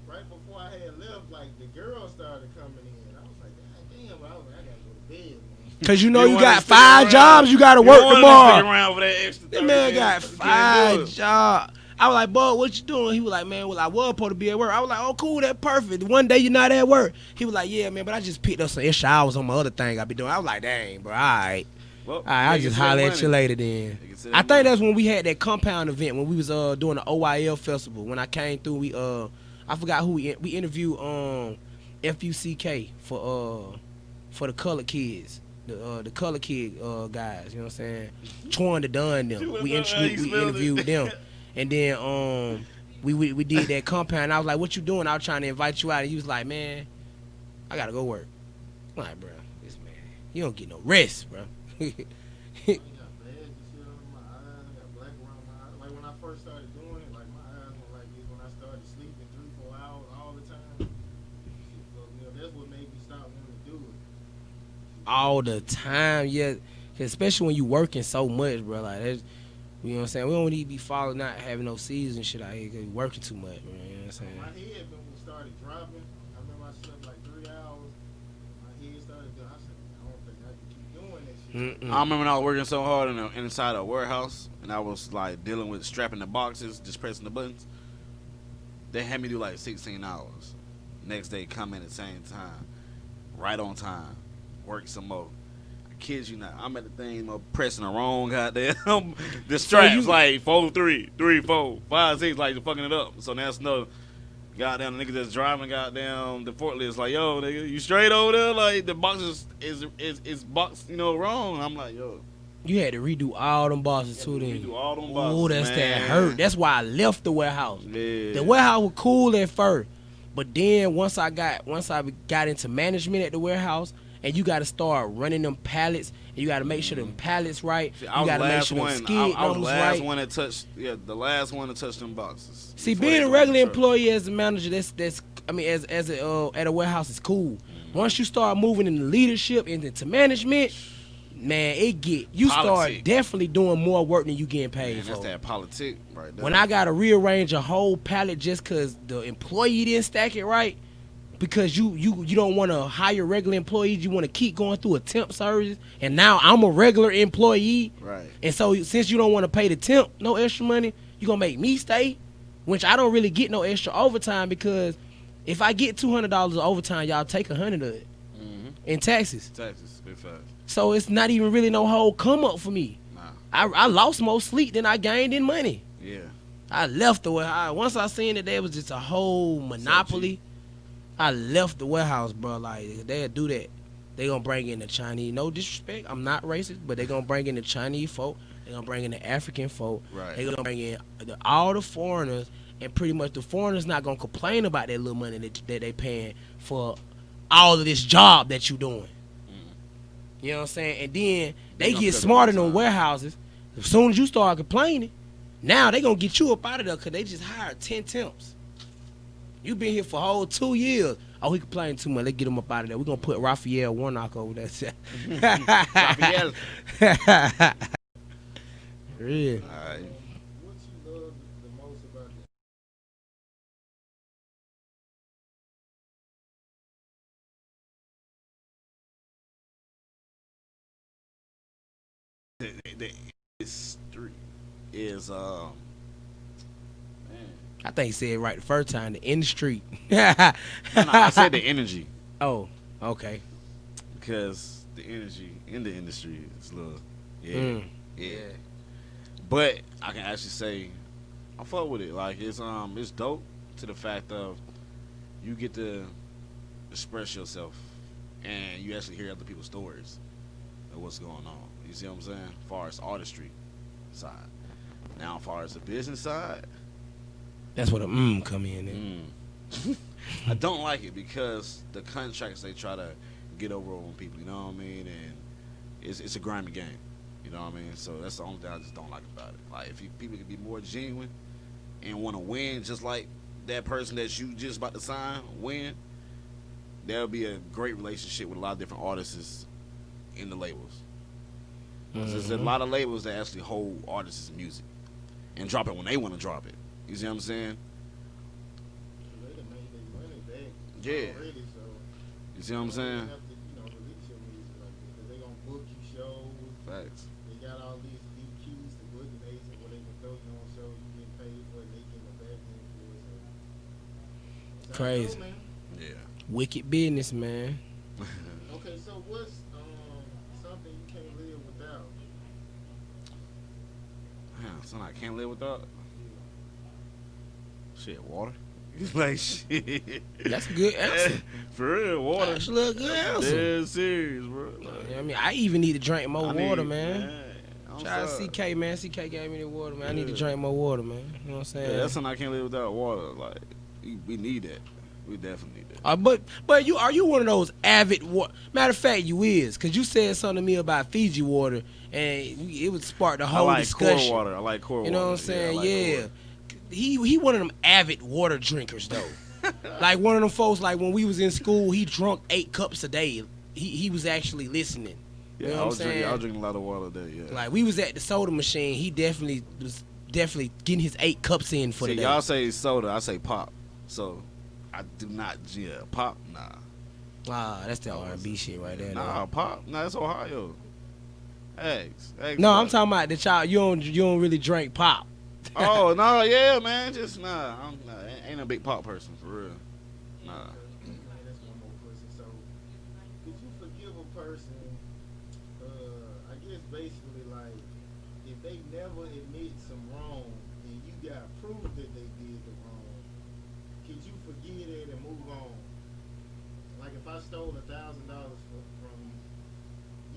right before I had left, like the girls started coming in. I was like, God damn, I gotta go to bed, man. Cause you know You you wanna got stick 5 around. jobs, you gotta You work wanted to tomorrow. stick around for that extra This 30 man got minutes, but you can't do 5 it. jobs. I was like, bud, what you doing? He was like, man, well, I was supposed to be at work. I was like, oh, cool, that's perfect. One day you're not at work. He was like, yeah, man, but I just picked up some extra hours on my other thing I be doing. I was like, dang, bro, all right. Well, I niggas just say holler at money. you later then. Niggas say I think money. that's when we had that compound event when we was doing the OYL festival. When I came through, we I forgot who we interviewed FUCK for the color kids. The color kid guys, you know what I'm saying? Twan the Dunn them. We interviewed them. And then we did that compound. I was like, what you doing? I was trying to invite you out. And he was like, man, I gotta go work. I'm like, bro, this man, you don't get no rest, bro. I got bags and shit on my eyes. I got black around my eyes. Like when I first started doing it, like my eyes were like this. When I started sleeping 3-4 hours all the time, shit fucked me up. That's what made me stop wanting to do it. All the time, yeah. Especially when you working so much, bro. Like that's, you know what I'm saying? We don't need to be following, not having no season shit out here because we working too much, bro. You know what I'm saying? My head started dropping. I remember I slept like 3 hours. My head started doing. I said, I don't think I can keep doing this shit. I remember when I was working so hard inside a warehouse, and I was like dealing with strapping the boxes, just pressing the buttons. They had me do like 16 hours. Next day, come in at the same time, right on time, work some more. I kid you not, I'm at the thing pressing the wrong goddamn the straps like 4, 3, 3, 4, 5, 6, like fucking it up. So that's no. Goddamn, the nigga that's driving goddamn the forklift like, yo, nigga, you straight over there? Like the box is boxed, you know, wrong. I'm like, yo. You had to redo all them boxes too then. Redo all them boxes, Oh, that's man. that hurt. That's why I left the warehouse. Yeah. The warehouse was cool at first, but then once I got into management at the warehouse, and you got to start running them pallets, and you got to make sure them pallets right. See, You I was got the to make last sure them one. skid I was the numbers last right. one that touched. Yeah, the last one to touch them boxes. See, before being they a go regular in the truck. employee as a manager, that's I mean, as at a warehouse is cool. Once you start moving into leadership and into management, man, you start Politic. definitely doing more work than you getting paid Man, for. that's that politic right there. When I got to rearrange a whole pallet just because the employee didn't stack it right, because you don't want to hire regular employees. You want to keep going through a temp service. And now I'm a regular employee. Right. And so since you don't want to pay the temp no extra money, you going to make me stay, which I don't really get no extra overtime because if I get $200 of overtime, y'all take 100 of it in taxes. Texas, big fact. So it's not even really no whole come up for me. Nah. I lost more sleep than I gained in money. Yeah. I left the warehouse. Once I seen that there was just a whole monopoly, I left the warehouse, bro. Like, they'll do that. They gonna bring in the Chinese. No disrespect, I'm not racist, but they gonna bring in the Chinese folk. They gonna bring in the African folk. Right. They gonna bring in all the foreigners, and pretty much the foreigners not gonna complain about that little money that they paying for all of this job that you doing. You know what I'm saying? And then they gonna get cut smarter it than all the time. warehouses. As soon as you start complaining, now they gonna get you up out of there because they just hired 10 temps. You been here for a whole 2 years. Oh, he complaining too much. Let's get him up out of there. We're gonna put Raphael Warnock over there. Raphael. Real. All right. What you love the most about The history is man. I think he said it right the first time. The industry. No, I said the energy Oh, okay. because the energy in the industry is a little Mm. yeah. But I can actually say I fuck with it. Like it's dope to the fact of you get to express yourself and you actually hear other people's stories of what's going on. You see what I'm saying? As far as artistry side. Now as far as the business side, That's what a come in. I don't like it because the contracts they try to get over on people, you know what I mean? And it's a grimy game. You know what I mean? So that's the only thing I just don't like about it. Like if people could be more genuine and want to win just like that person that you just about to sign win, there'll be a great relationship with a lot of different artists in the labels. 'Cause there's a lot of labels that actually hold artists' music and drop it when they want to drop it. You see what I'm saying? they done made their money back Yeah. already, so You see what I'm saying? you have to, release your music like that because they gonna book you shows. Facts. They got all these DQs to book and agents where they can throw you on shows, you get paid for it, they get the back end for it. So that's how it Crazy. go, man. Yeah. Wicked business, man. Okay, so what's something you can't live without? Man, something I can't live without. Shit, water. Like shit. That's a good answer. For real, water. That's a little good answer. Dead serious, bro. You know what I mean, I even need to drink more water, man. I'm Shout out sorry. CK, man. CK gave me the water, man. I need to Yeah. drink more water, man. You know what I'm saying? Yeah, that's something I can't live without water. Like we need that. We definitely need that. But are you one of those avid water? Matter of fact, you is, cause you said something to me about Fiji water, and it would spark the I whole like discussion. core water. I like core water. You know what I'm saying? I like Yeah. core. He one of them avid water drinkers though. Like one of them folks. Like when we was in school, he drunk 8 cups a day. He was actually listening. Yeah, You know I what I'm was drinking. saying? I was drinking a lot of water there. Yeah. Like we was at the soda machine. He definitely was getting his 8 cups in for See, the day. y'all say soda. I say pop. So I do not. Yeah, pop. Nah. Ah, that's the R&B shit right there. Nah, though. pop. Nah, that's Ohio. Eggs. No, pop. I'm talking about the child. You don't really drink pop. Oh no, yeah, man. Just ain't a big pop person for real. Nah. That's one more question. So, could you forgive a person? I guess basically like if they never admit some wrong and you got proof that they did the wrong, could you forgive it and move on? Like if I stole $1,000 from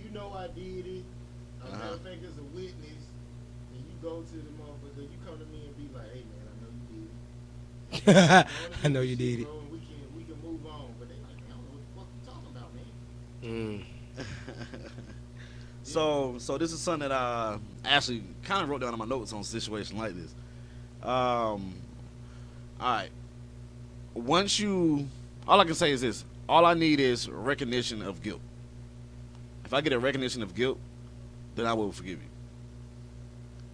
you, I did it. I matter of fact, as a witness, and you go to the motherfucker, you come to me and be like, "Hey man, I know you did it. I know you did it. Bro, and we can move on." But they like, "I don't know what the fuck you talking about, man." So this is something that I actually kind of wrote down in my notes on a situation like this. All right. All I can say is this. All I need is recognition of guilt. If I get a recognition of guilt, then I will forgive you.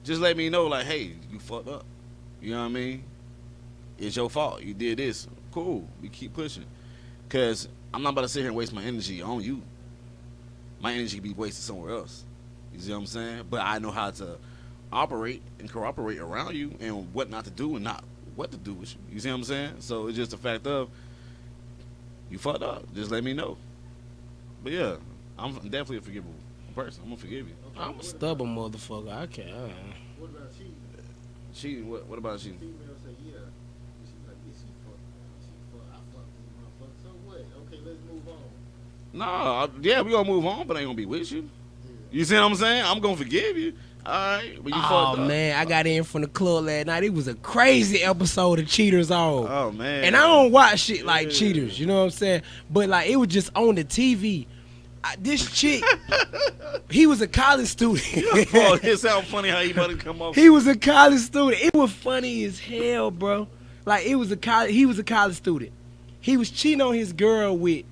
Just let me know, like, hey, you fucked up. You know what I mean? It's your fault. You did this. Cool. We keep pushing. Because I'm not about to sit here and waste my energy on you. My energy be wasted somewhere else. You see what I'm saying? But I know how to operate and cooperate around you and what not to do and not what to do with you. You see what I'm saying? So it's just the fact of you fucked up. Just let me know. But yeah, I'm definitely a forgivable person. I'm gonna forgive you. Okay, I'm a what stubborn motherfucker. I can't. What about cheating? Cheating? What about cheating? Female say, yeah. She's like, yeah, she fucked. I fucked this motherfucker. So what? Okay, let's move on. Nah, yeah, we gonna move on, but I ain't gonna be with you. You see what I'm saying? I'm gonna forgive you. All right, but you Oh fucked up. man, I got in from the club last night. It was a crazy episode of Cheaters on. Oh man. And I don't watch shit like Yeah. Cheaters, you know what I'm saying? But like it was just on the TV. This chick, he was a college student. Oh, it sounds funny how you about to come off. He was a college student. It was funny as hell, bro. Like he was a college student. He was cheating on his girl with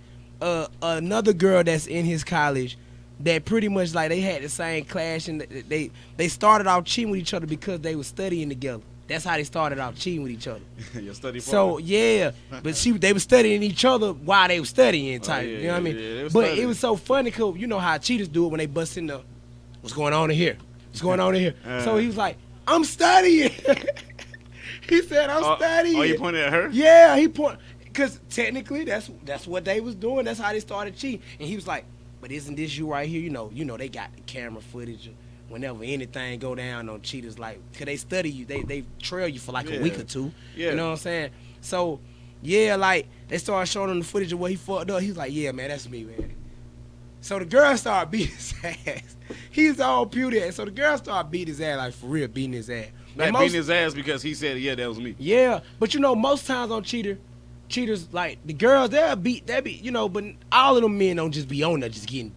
another girl that's in his college. That pretty much like they had the same class and they started off cheating with each other because they were studying together. That's how they started out cheating with each other. Your study So partner. yeah, but they were studying each other while they were studying type. yeah, you know what I mean? yeah, they was But studying. it was so funny because you know how cheaters do it when they bust in the what's going on in here? What's going on in here? So he was like, I'm studying. He said, I'm studying. Oh, you pointed at her? Yeah, he point because technically that's what they was doing. That's how they started cheating. And he was like, but isn't this you right here? You know they got the camera footage. Whenever anything go down on cheaters, like, cause they study you, they trail you for like a week or two. Yeah. You know what I'm saying? So, yeah, like they started showing him the footage of what he fucked up. He was like, yeah, man, that's me, man. So the girl started beating his ass. He's all puny. So the girl started beating his ass, like for real, beating his ass. Like And beating most- his ass because he said, yeah, that was me. yeah, but you know, most times on cheaters like the girls, they'll be, you know, but all of them men don't just be on there just getting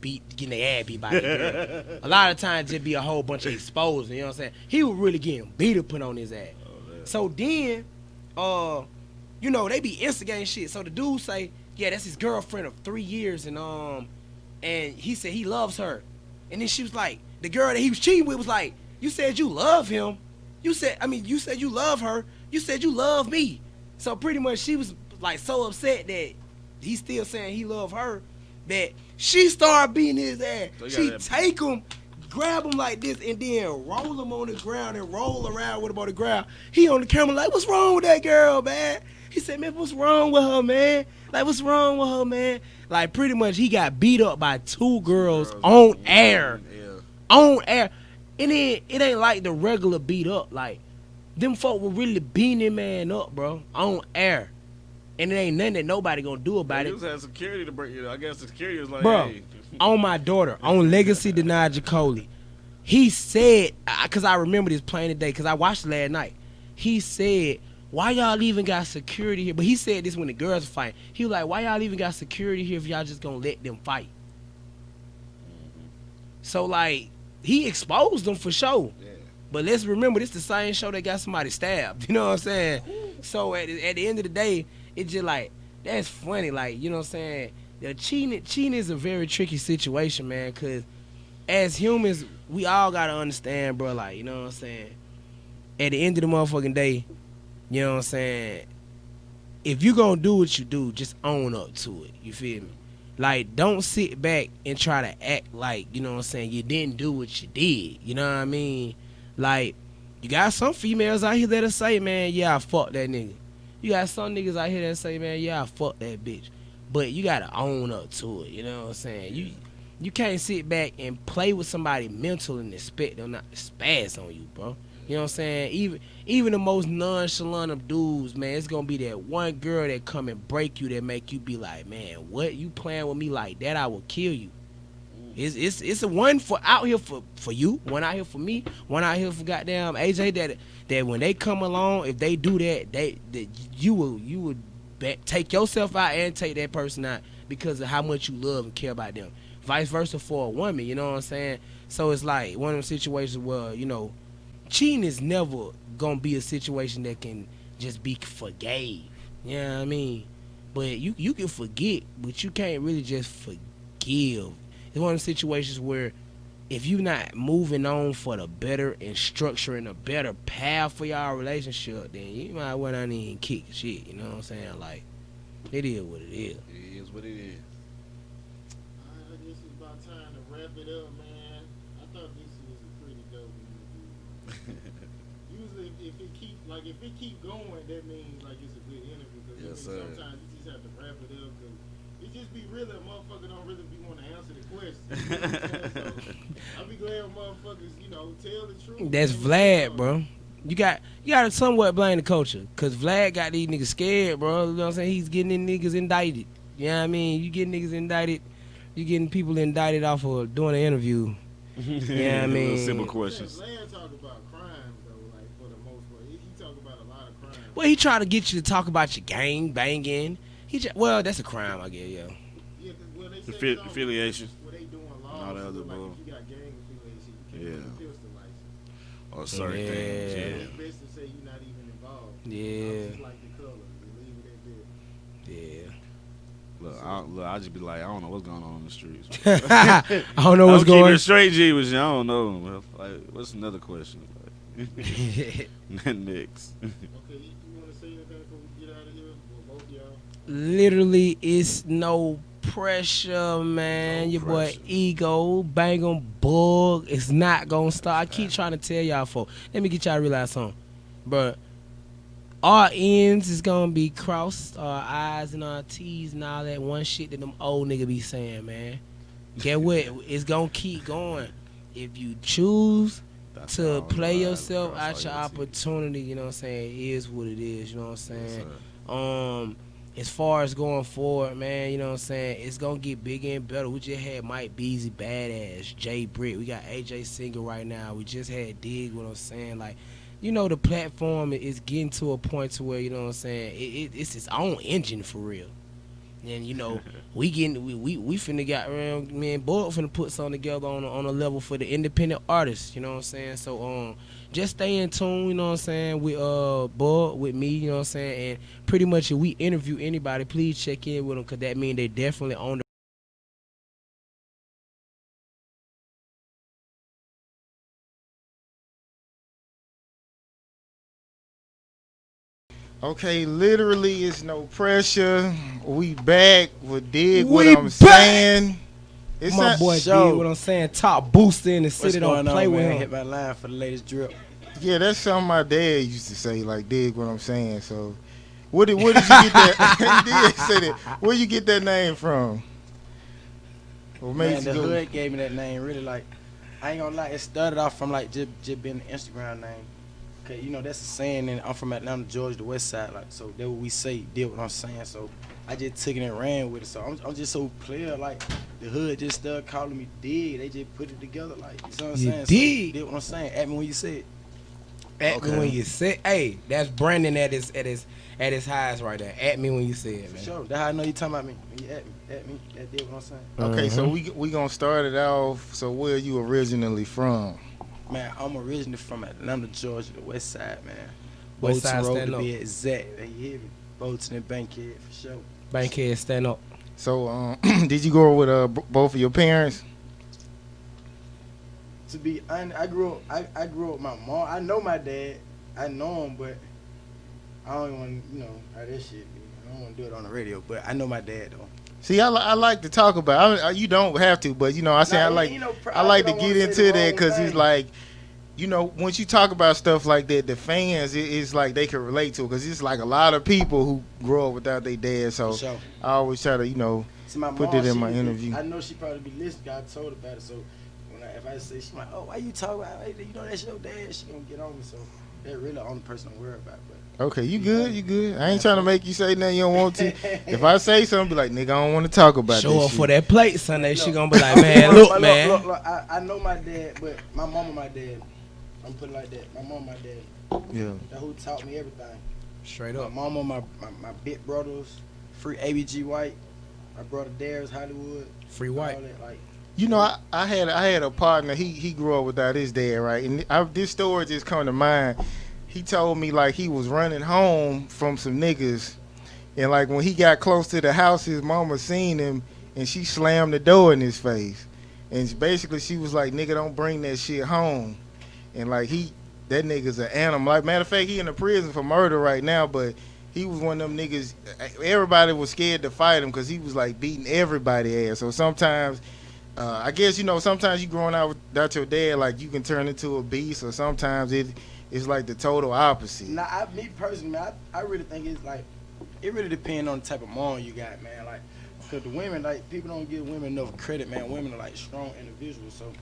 their ass beat by the girl. A lot of times it be a whole bunch of exposed, you know what I'm saying? He was really getting beat up put on his ass. So then, you know, they be instigating shit. So the dude say, yeah, that's his girlfriend of 3 years, and he said he loves her. And then she was like, the girl that he was cheating with was like, you said you love him. You said you love her. You said you love me. So pretty much she was like so upset that he's still saying he love her that she started beating his ass. So you She got that- take him, grab him like this, and then roll him on the ground and roll around with him on the ground. He on the camera like, what's wrong with that girl, man? He said, man, what's wrong with her, man? Like, what's wrong with her, man? Like, pretty much he got beat up by two girls on air. Yeah. On air. And then it ain't like the regular beat up. Like, them folk were really beating that man up, bro. On air. And it ain't nothing that nobody gonna do about He it. was had security to bring you. I guess the security was like, Bro, hey. on my daughter, on Legacy Denied Jacoli, he said, because I remember this plain today, because I watched it last night. He said, why y'all even got security here? But he said this when the girls were fighting. He was like, why y'all even got security here if y'all just gonna let them fight? So, like, he exposed them for sure. Yeah. But let's remember, this the same show that got somebody stabbed. You know what I'm saying? So at the end of the day, it's just like, that's funny. Like, you know what I'm saying? The cheating is a very tricky situation, man, because as humans, we all got to understand, bro, like, you know what I'm saying? At the end of the motherfucking day, you know what I'm saying? If you going to do what you do, just own up to it. You feel me? Like, don't sit back and try to act like, you know what I'm saying, you didn't do what you did. You know what I mean? Like, you got some females out here that'll say, man, yeah, I fucked that nigga. You got some niggas out here that say, man, yeah, I fucked that bitch. But you gotta own up to it, you know what I'm saying? You can't sit back and play with somebody mental and expect them not to spaz on you, bro. You know what I'm saying? Even the most nonchalant of dudes, man, it's gonna be that one girl that come and break you that make you be like, man, what, you playing with me like that? I will kill you. It's a one for out here for you, one out here for me, one out here for goddamn AJ. That when they come along, if they do that, you would take yourself out and take that person out because of how much you love and care about them. Vice versa for a woman, you know what I'm saying? So it's like one of them situations where, you know, cheating is never gonna be a situation that can just be forgave. You know what I mean? But you can forget, but you can't really just forgive. It's one of the situations where if you're not moving on for the better and structuring a better path for y'all relationship, then you might well not even kick shit. You know what I'm saying? Like, It is what it is. It is what it is. I guess it's about time to wrap it up, man. I thought this was a pretty dope interview. Usually, if it keep going, that means like it's a good interview. Because Yes, sir. sometimes you just have to wrap it up. Cause it just be real. A motherfucker don't really be want to answer the question. You know what I'm saying? So, I be glad motherfuckers, tell the truth. That's man. Vlad, bro. You got to somewhat blame the culture, cause Vlad got these niggas scared, bro. You know what I'm saying? He's getting them niggas indicted. You know what I mean? You get niggas indicted. You getting people indicted off of doing an interview. Yeah, I mean, simple questions. Vlad talk about crimes though, like for the most part. He talk about a lot of crimes. Well, he try to get you to talk about your gang banging. Well, that's a crime, I guess. Yeah. Yeah, 'cause, well, they say Affiliation. where they doing laws. All the other like bull. if you got gang affiliation, you can't Yeah. get a pistol license. Or certain Yeah. things. So Yeah. it's best to say you're not even involved. Yeah. Just like the color, you leave it at that. Yeah. Look, I just be like, I don't know what's going on in the streets. I don't know what's I'm keeping going. it straight, G, but I don't know. Well, like, what's another question? Like, next. Okay, you want to say anything before we get out of here? Well, both y'all. Literally, it's no pressure, man. No Your pressure. boy Ego, bang on bug. It's not gonna stop. I keep trying to tell y'all, folks. Let me get y'all to realize something, but our ends is gonna be crossed, our I's and our T's and all that one shit that them old nigga be saying, man. Get what? It's gonna keep going. If you choose That's to all play right, yourself cross out all your your T's. opportunity, you know what I'm saying? It is what it is, you know what I'm Yes, saying? sir. As far as going forward, man, you know what I'm saying? It's gonna get bigger and better. We just had Mike Beasley, Badass, Jay Britt. We got AJ Single right now. We just had Dig, what I'm saying? Like, the platform is getting to a point to where, you know what I'm saying? It's its own engine for real. And we finna got around, me and Boyd finna put something together on a level for the independent artists, you know what I'm saying? So just stay in tune, you know what I'm saying, with Boyd, with me, you know what I'm saying, and pretty much if we interview anybody, please check in with them, cause that mean they definitely on the Okay, literally, it's no pressure. We back with Dig We what I'm back. saying. It's my not- boy show. did what I'm saying, top booster in the What's city, don't going play on, with man? him. Hit my line for the latest drip. Yeah, that's something my dad used to say. Like, dig what I'm saying. So, where did you get that? He did say that. Where you get that name from? What Man, makes the you go? hood gave me that name. Really, like, I ain't gonna lie. It started off from like just being an Instagram name. Cause that's a saying, and I'm from Atlanta, Georgia, the West Side. Like, so that's what we say. Did what I'm saying. So I just took it and ran with it. So I'm just so clear. Like, the hood just started calling me Dig. They just put it together. Like, you know what I'm You saying? dig. So, did what I'm saying. At me when you say it. At me Okay. when you say, hey, that's Brandon at his highest right there. At me when you say it, For man. sure. That's how I know you talking about me. When you at me. That did what I'm saying. Okay, so Uh-huh. we gonna start it off. So, where are you originally from? Man, I'm originally from Atlanta, Georgia, the West Side, man. West Bolton Side, Road stand to up. be exact. You hear me? Bolton and Bankhead for sure. Bankhead, stand up. So, did you grow up with both of your parents? To be honest, I grew up with my mom. I know my dad. I know him, but I don't even want all that shit. I don't want to do it on the radio, but I know my dad though. See, I like to talk about. You don't have to, but I say I like. I like to get into that because it's like, once you talk about stuff like that, the fans, it's like they can relate to it because it's like a lot of people who grow up without their dad. So For sure. I always try to, See, my put mom, that in she my would be- interview. I know she probably be listening. I told her about it. So if I say, she's like, "Oh, why you talking about? Hey, that's your dad." She gonna get on me. So that really the only person I'm worried about. But okay, you good. I ain't trying to make you say nothing you don't want to. If I say something, be like, nigga, I don't want to talk about Show this up shit. for that plate Sunday. She Look, gonna be like, man, look, man. Look, I know my dad, but my mom and my dad. I'm putting it like that. My mom and my dad. Yeah. That who taught me everything. Straight My up. mama, my big brothers, free ABG White, my brother Darius Hollywood, Free all white. that, like, I had a partner. He grew up without his dad, right? And this story just come to mind. He told me like he was running home from some niggas, and like when he got close to the house, his mama seen him, and she slammed the door in his face, and basically she was like, "Nigga, don't bring that shit home." And like that nigga's an animal. Like matter of fact, he in the prison for murder right now, but he was one of them niggas. Everybody was scared to fight him because he was like beating everybody ass. So sometimes, I guess sometimes you growing out without your dad, like you can turn into a beast, or sometimes it's like the total opposite. Nah, me personally, man, I really think it's like, it really depends on the type of mom you got, man. Like, cause the women, like, people don't give women enough credit, man. Women are like strong individuals, so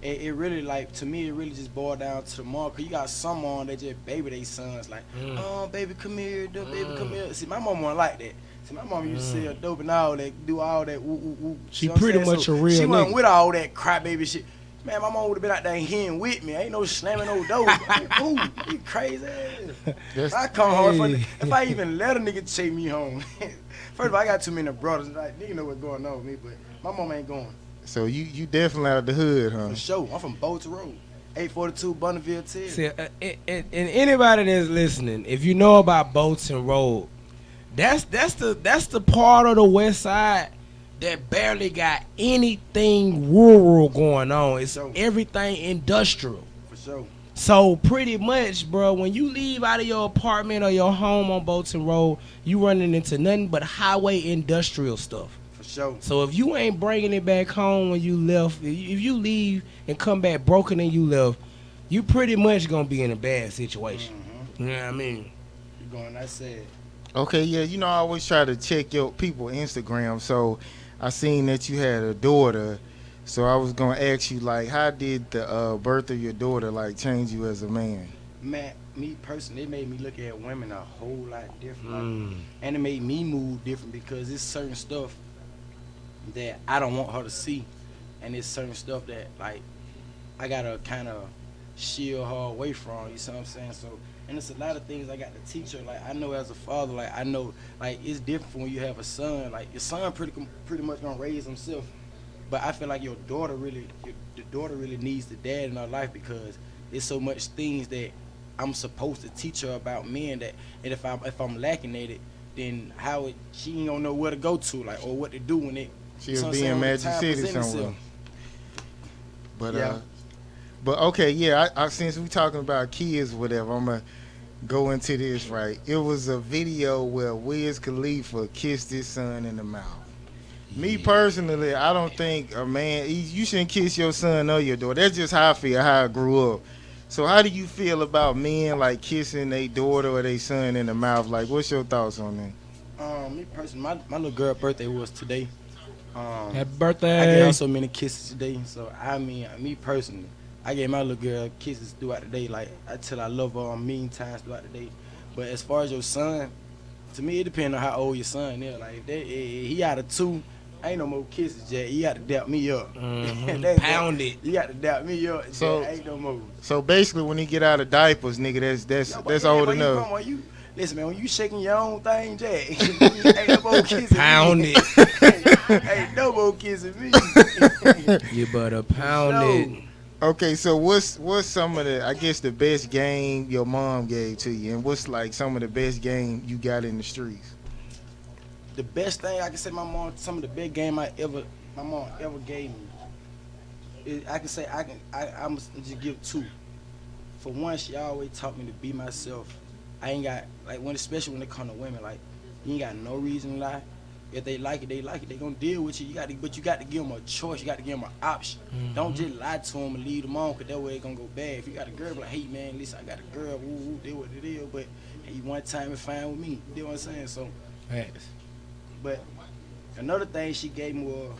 it really, like, to me, it really just boiled down to the mom. Cause you got some mom that just baby they sons, like, oh, baby, come here, baby, come here. See, my mom wasn't like that. See, my mom used to sell dope and all that, do all that, woo, woo, woo. She pretty much a real She wasn't nigga. with all that crybaby shit. Man, my mom would have been out there hitting with me. Ain't no slamming no dope. Ooh, you crazy ass. That's- I come home, if I even let a nigga take me home. First of all, I got too many brothers. Like, nigga know what's going on with me, but my mom ain't going. So you definitely out the hood, huh? For sure. I'm from Bolton Road. 842 Bonneville, Tennessee. See, and anybody that's listening, if you know about Bolton Road, that's the part of the West Side that barely got anything rural going on. It's Sure. everything industrial. For sure. So pretty much, bro, when you leave out of your apartment or your home on Bolton Road, you running into nothing but highway industrial stuff. For sure. So if you ain't bringing it back home when you left, if you leave and come back broken and you left, you pretty much gonna be in a bad situation. Mm-hmm. You know what I mean? You going, that's sad. Okay, yeah, I always try to check your people Instagram. So I seen that you had a daughter. So I was gonna ask you, like, how did the birth of your daughter like change you as a man? Man, me personally, it made me look at women a whole lot different. Mm. Like, and it made me move different because it's certain stuff that I don't want her to see. And it's certain stuff that, like, I gotta kind of shield her away from, you see what I'm saying? So, and it's a lot of things I got to teach her. Like, I know as a father, like, I know, like, it's different when you have a son. Like, your son pretty much gonna raise himself. But I feel like the daughter really needs the dad in her life because there's so much things that I'm supposed to teach her about men that, and if I'm lacking at it, then she ain't gonna know where to go to, like, or what to do when it. She'll be in Magic City somewhere. But Yeah. but okay, yeah. I since we talking about kids, whatever, I'm gonna go into this right. It was a video where Wiz Khalifa kissed his son in the mouth. Me personally, I don't think a man you shouldn't kiss your son or your daughter. That's just how I feel, how I grew up. So how do you feel about men like kissing their daughter or their son in the mouth? Like, what's your thoughts on that? Me personally, my little girl birthday was today. Happy I birthday. gave her so many kisses today. So I mean, me personally, I gave my little girl kisses throughout the day. Like, I tell her I love her a million times throughout the day. But as far as your son, to me it depends on how old your son is. Like, if he out of 2, ain't no more kisses, Jack. You got to dap me up. Mhm. Pound it. You got to dap me up, Jack. So- Ain't no more. So basically, when he get out of diapers, nigga, that's No, but old when you enough. come on, listen, man, when you shaking your own thing, Jack, ain't no more kissing Pound me. it. Ain't no more kissing me. You better pound No. it. Okay, so what's some of the best game your mom gave to you, and what's like some of the best game you got in the streets? The best thing I can say, some of the best game my mom ever gave me. I can say I'm just give 2. For one, she always taught me to be myself. I ain't got especially when it come to women, like, you ain't got no reason to lie. If they like it, they like it. They gonna deal with you. But you got to give them a choice. You got to give them an option. Don't just lie to them and lead them on, cause that way it gonna go bad. If you got a girl, be like, hey man, listen, I got a girl. Woo woo, deal what it is. But hey, one time it's fine with me. You know what I'm saying? So. Facts. But another thing she gave me was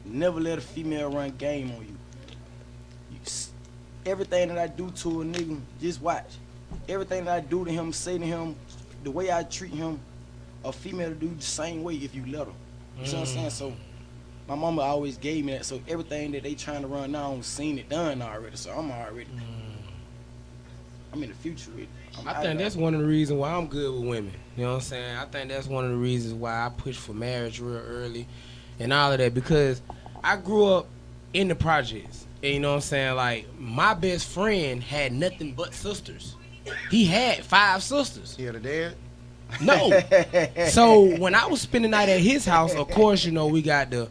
never let a female run game on you. Everything that I do to a nigga, just watch. Everything that I do to him, say to him, the way I treat him, a female do the same way if you let her. You see what I'm saying? So my mama always gave me that. So everything that they trying to run now, seen it done already. So I'm in the future with it. I think that's one of the reasons why I'm good with women. You know what I'm saying? I think that's one of the reasons why I push for marriage real early and all of that, because I grew up in the projects. And you know what I'm saying? Like, my best friend had nothing but sisters. He had 5 sisters. Yeah, the dad. No. So when I was spending the night at his house, of course, we got the,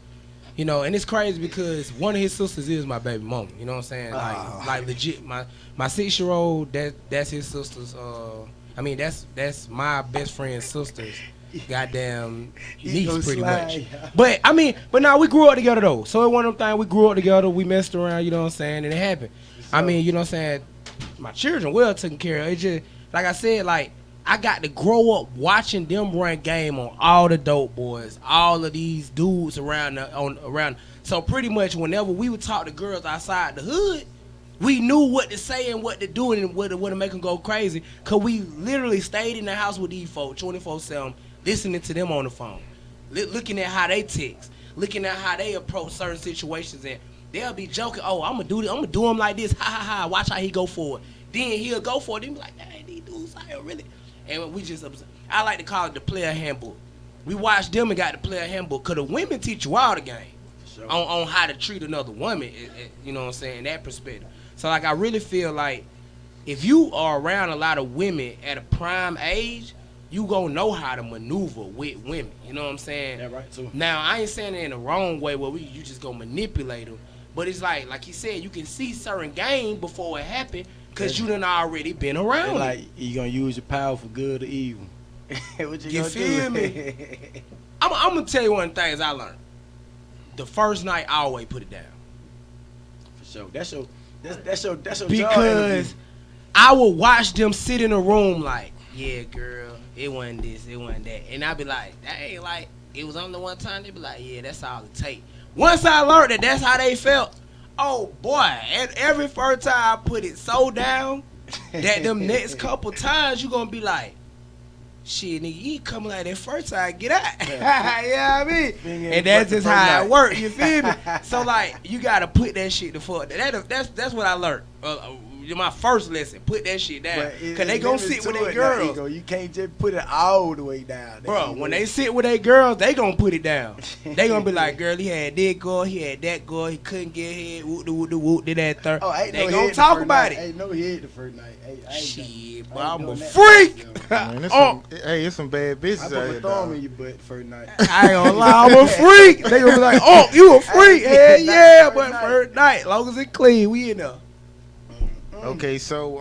and it's crazy because one of his sisters is my baby mama. You know what I'm saying? Like legit, my 6-year-old, that's his sister's. I mean, that's my best friend's sister's goddamn He niece, gonna pretty slide. much. But I mean, but now we grew up together though. So it one of them things, we grew up together, we messed around, you know what I'm saying, and it happened. I mean, you know what I'm saying. My children well taken care of. It just like I said, like I got to grow up watching them run game on all the dope boys, all of these dudes around. So pretty much whenever we would talk to girls outside the hood, we knew what to say and what to do and what to make them go crazy. Cause we literally stayed in the house with these folks 24/7, listening to them on the phone, looking at how they text, looking at how they approach certain situations, and they'll be joking. Oh, I'm gonna do him like this. Ha ha ha. Watch how he go for it. Then he'll go for it. Then be like, dang, these dudes out here really. And we just, I like to call it the player handbook. We watched them and got the player handbook. Cause the women teach you all the game Sure. on how to treat another woman. You know what I'm saying? That perspective. So like I really feel like if you are around a lot of women at a prime age, you gonna know how to maneuver with women. You know what I'm saying? That right too. Now I ain't saying it in the wrong way where you just gonna manipulate them, but it's like he said, you can see certain game before it happened because you done already been around. It's it. like you gonna use your power for good or evil. What you You gonna feel do? me? I'm gonna tell you one of the things I learned. The first night, I always put it down. For sure. That's your job. Because I would watch them sit in a room like, yeah, girl, it wasn't this, it wasn't that. And I'd be like, that ain't like, it was only one time. They'd be like, yeah, that's all it take. Once I learned that that's how they felt, oh boy, and every first time I put it so down that them next couple times you gonna be like, shit, nigga, you ain't coming like that first time, get out. Yeah. You know what I mean? Finger in And the that's butt just the first how it night. work, you feel me? So like, you gotta put that shit the fuck. That's what I learned. My first lesson, put that shit down. But Cause they gonna sit with their girls. You can't just put it all the way down. Bro, when they sit with their girls, they gonna put it down. They gonna be like, girl, he had this girl, he had that girl, he couldn't get head, whoop, did that third. Oh, ain't They no gonna head the talk first about night. it. Ain't no head the first night. Hey, I ain't Shit, done- boy, I ain't I'm a doing that. freak. Man, there's Oh. some bad bitches I out put here, my thumb in dog. your butt the first night. I ain't gonna lie, I'm a freak. They gonna be like, oh, you a freak. Hell Not yeah, first but night. first night, long as it clean, we in there. Okay, so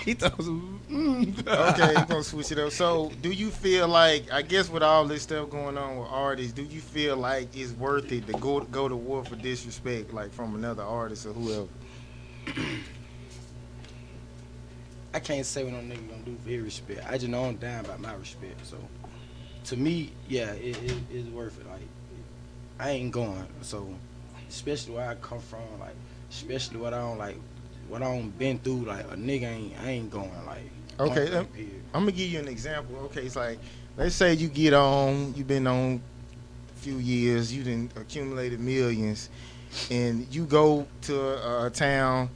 He throws some, okay, we're gonna switch it up. So, do you feel like, I guess with all this stuff going on with artists, do you feel like it's worth it to go to war for disrespect, like from another artist or whoever? I can't say what no nigga gonna do for his respect. I just know I'm down by my respect. So, to me, yeah, it's worth it. Like, I ain't going. So, especially where I come from, like, especially what I don't been through, like a nigga I ain't going. Like, Okay, point blank, period. I'm gonna give you an example. Okay, it's like, let's say you get on, you've been on a few years, you done accumulated millions, and you go to a town,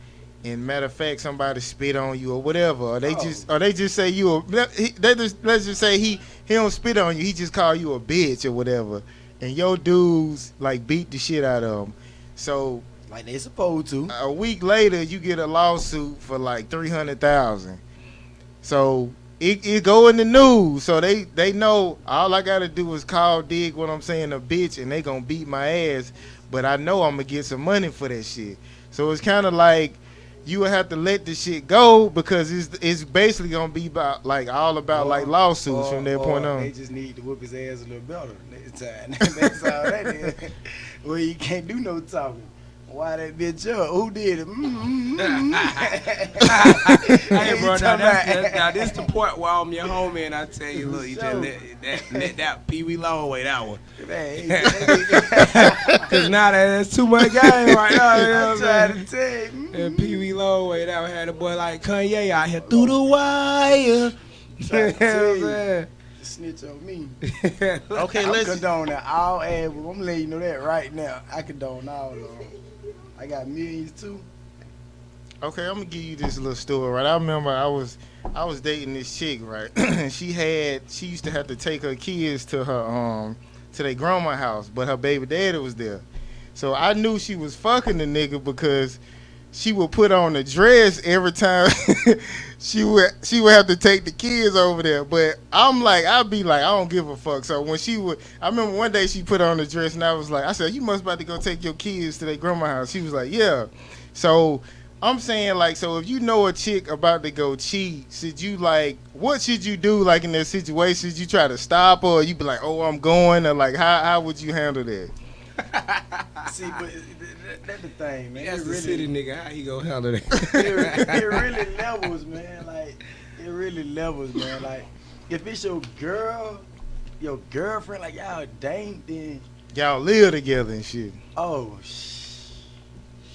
and matter of fact, somebody spit on you or whatever, or they just say you let's just say he don't spit on you, he just call you a bitch or whatever, and your dudes like beat the shit out of him. So Like they supposed to. a week later, you get a lawsuit for like $300,000. So it go in the news. So they know all I gotta do is call Dig what I'm saying a bitch, and they gonna beat my ass. But I know I'm gonna get some money for that shit. So it's kind of like you would have to let the shit go because it's basically gonna be about like all about like lawsuits from that point on. They just need to whoop his ass a little better next time. That's all that is. Well, you can't do no talking. Why that bitch up? Who did it? Hey, bro, now this the part where I'm your homie and I tell you, look, you just let that Pee Wee Longway that one. Cause now that's too much game right now. You know I'm what I'm trying saying? to tell you. And Pee Wee Longway that one had a boy like Kanye out here through the wire. You know what I'm saying? Snitch on me. Okay, I'm let's. condoning all ass. I'm letting you know that right now. I condone all of them. I got millions too. Okay, I'm gonna give you this little story, right? I remember I was dating this chick, right? she used to have to take her kids to her to their grandma's house, but her baby daddy was there. So I knew she was fucking the nigga because she would put on a dress every time she would have to take the kids over there. But I'd be like, I don't give a fuck. So when I remember one day she put on a dress and I said, you must about to go take your kids to their grandma's house. She was like, yeah. So I'm saying, like, so if you know a chick about to go cheat, should you like what should you do like in that situation? Should you try to stop her, or you be like, oh, I'm going, or like how would you handle that? See, but that's the thing, man. That's It the really, city nigga. How he gonna handle that? it really levels, man. Like, it really levels, man. Like, if it's your girl, your girlfriend, like y'all dang, then Y'all live together and shit. oh,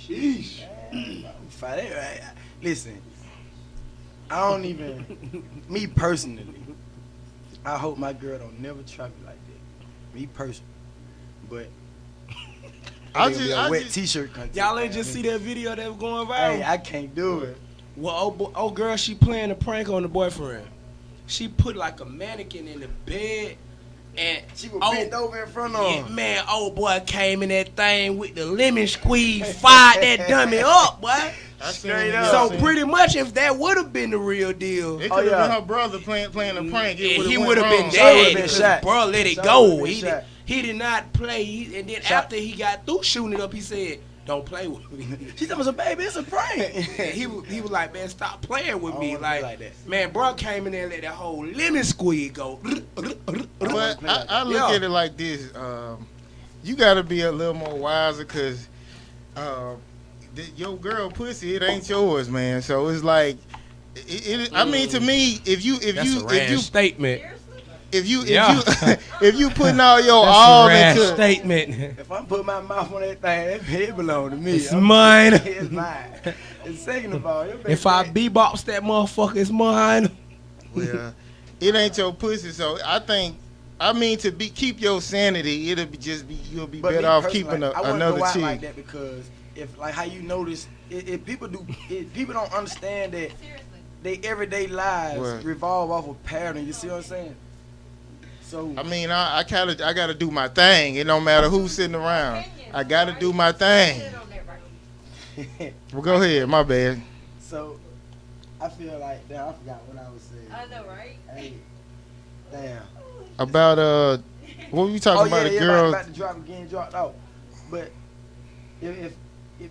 sheesh. Man, I'm fighting, right? Listen, I don't even. Me personally, I hope my girl don't never try me like that. Me personally, but. I It'll be just, a I wet just, T-shirt contest. Y'all ain't just see that video that was going viral? Hey, I can't do it. Well, old girl, she playing a prank on the boyfriend. She put like a mannequin in the bed, and She was bent over in front of yeah, him. man, old boy came in that thing with the lemon squeeze, fired that dummy up, boy. I seen Straight it, up. I So seen it. pretty much, if that would have been the real deal, It Oh, could have yeah. been her brother playing a prank. he It would have been wrong. Shot would've dead been because shot. bro let it Shot go. would've been shot. He did not play. And then Shot. after he got through shooting it up, he said, "Don't play with me." She told me, baby, it's a prank. he was like, "Man, stop playing with I me." don't wanna play Like, like that. man, bro came in there and let that whole lemon squeeze go. But I look Yeah. at it like this: you got to be a little more wiser, cause your girl pussy, it ain't yours, man. So it's like, I mean, to me, if you statement. Yeah. if you putting all your That's all a rash into, statement. If I put my mouth on that thing, it belong to me. It's mine. It's mine. And second of all, your baby If I daddy- bebops that motherfucker, it's mine. well, it ain't your pussy. So I think, I mean, to keep your sanity, you'll be But me better off personally, keeping I wouldn't another go out chick. like that because if like how you notice, if people don't understand that Seriously. they everyday lives Right. revolve off a pattern. You see what I'm saying? So I mean, I gotta do my thing. It don't matter who's sitting around. I gotta do my thing. Well, go ahead. My bad. so I feel like damn, I forgot what I was saying. I know, right? Hey, damn. About what were we talking about? The girl. about to drop again, dropped out. But if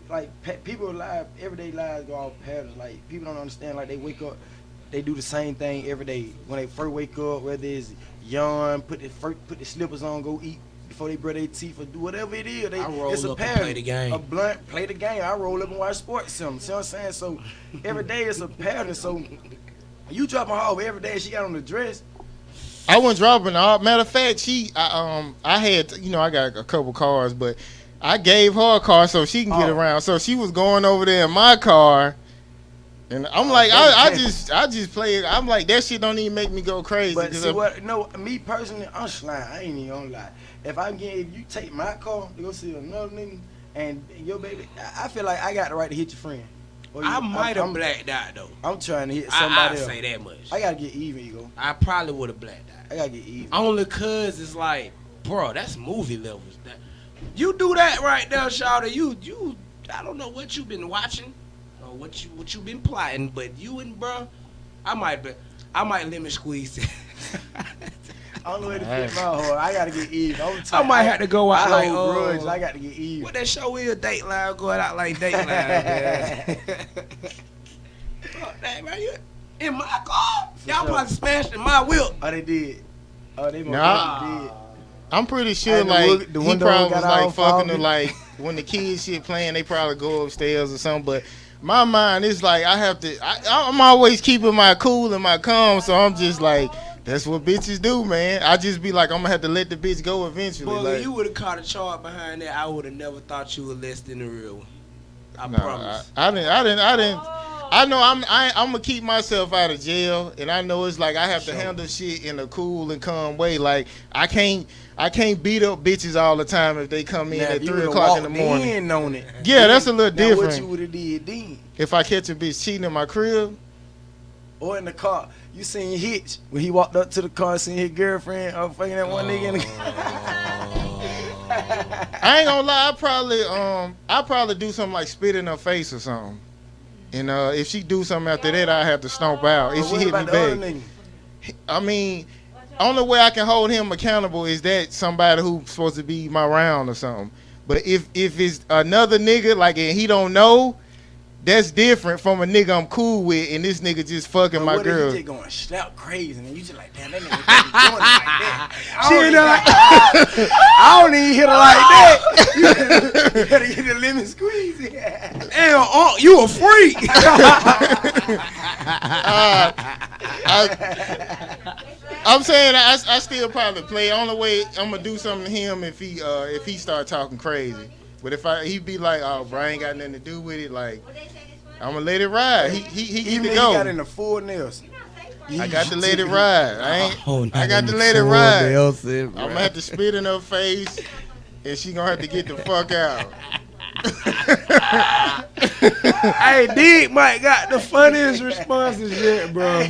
like people live, everyday lives go off patterns. Like people don't understand. Like they wake up, they do the same thing every day. When they first wake up, whether it's yawn, put the slippers on, go eat before they brush their teeth or do whatever it is. I roll it's a up and pattern. play the game. A blunt, play the game. I roll up and watch sports. See what I'm saying? So every day it's a pattern. So you drop her off every day. She got on the dress. I wasn't dropping her. Matter of fact, I had, I got a couple cars, but I gave her a car so she can get Oh. around. So she was going over there in my car, and I'm like, I just play it. I'm like, that shit don't even make me go crazy. But 'cause see I'm- what? No, me personally, I'm slime. I ain't even gonna lie. If you take my car to go see another nigga and your baby, I feel like I got the right to hit your friend. Or I you- might have I'm- blacked out though. I'm trying to hit I somebody else. say that much. I gotta get even, Ego. I probably would have blacked out. I gotta get even. Only cause it's like, bro, that's movie levels. You do that right there, Shawty. You I don't know what you been watching or what you been plotting, but you and bro, I might lemon squeeze it. Only way to fit my heart, I gotta get even. I might have to go out I like, hold oh, grudge. I got to get even. what that show is, Dateline, going out like Dateline, man. Fuck that, man. You in my car? For Y'all sure. probably smashed in my whip. Oh, they did. Oh, they most Nah. definitely did. I'm pretty sure, And the like, wood- the he window probably got was like all fucking her, foggy. like, when the kids shit playing, they probably go upstairs or something. But my mind is like, I'm always keeping my cool and my calm, so I'm just like, that's what bitches do, man. I just be like, I'm gonna have to let the bitch go eventually. Boy, like, you would have caught a charge behind that. I would have never thought you were less than the real one. I nah, promise. I didn't. I know I'm gonna keep myself out of jail, and I know it's like I have to handle shit in a cool and calm way. Like I can't beat up bitches all the time if they come in Now, at if you 3 would've o'clock in the walked morning. in on it. Yeah, that's a little Now, what different. you would have did then? If I catch a bitch cheating in my crib, Or in the car. You seen Hitch when he walked up to the car, seen his girlfriend fucking that one nigga in the I ain't gonna lie. I probably do something like spit in her face or something. And if she do something after that, I have to stomp out. If But she what hit me about the other back, nigga? I mean, only way I can hold him accountable is that somebody who's supposed to be my round or something. But if it's another nigga like and he don't know, that's different from a nigga I'm cool with, and this nigga just fucking my What if girl. you just going slap crazy, and you just like, damn, that nigga fucking doing it like that. I don't even hit her like that. You gotta get the lemon squeeze. Damn, you a freak. I'm saying I still probably play. Only way I'm gonna do something to him if he start talking crazy. But if he be like, oh, bro, I ain't got nothing to do with it, like I'm gonna let it ride. He get to go. He got in the full nails. I got to let it ride. I got to let it Full ride. Nelson, I'm bro. gonna have to spit in her face, and she gonna have to get the fuck out. Hey, Dick might got the funniest responses yet, bro.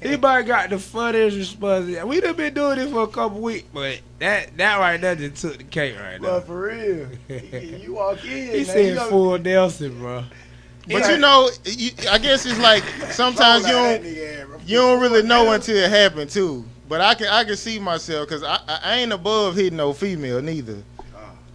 He might got the funniest responses yet. We done been doing this for a couple weeks, but that right there just took the cake right But now. for real, you walk in. He man, said you know- full Nelson, bro. But you know, I guess it's like sometimes you don't really know until it happened too. But I can see myself because I ain't above hitting no female neither.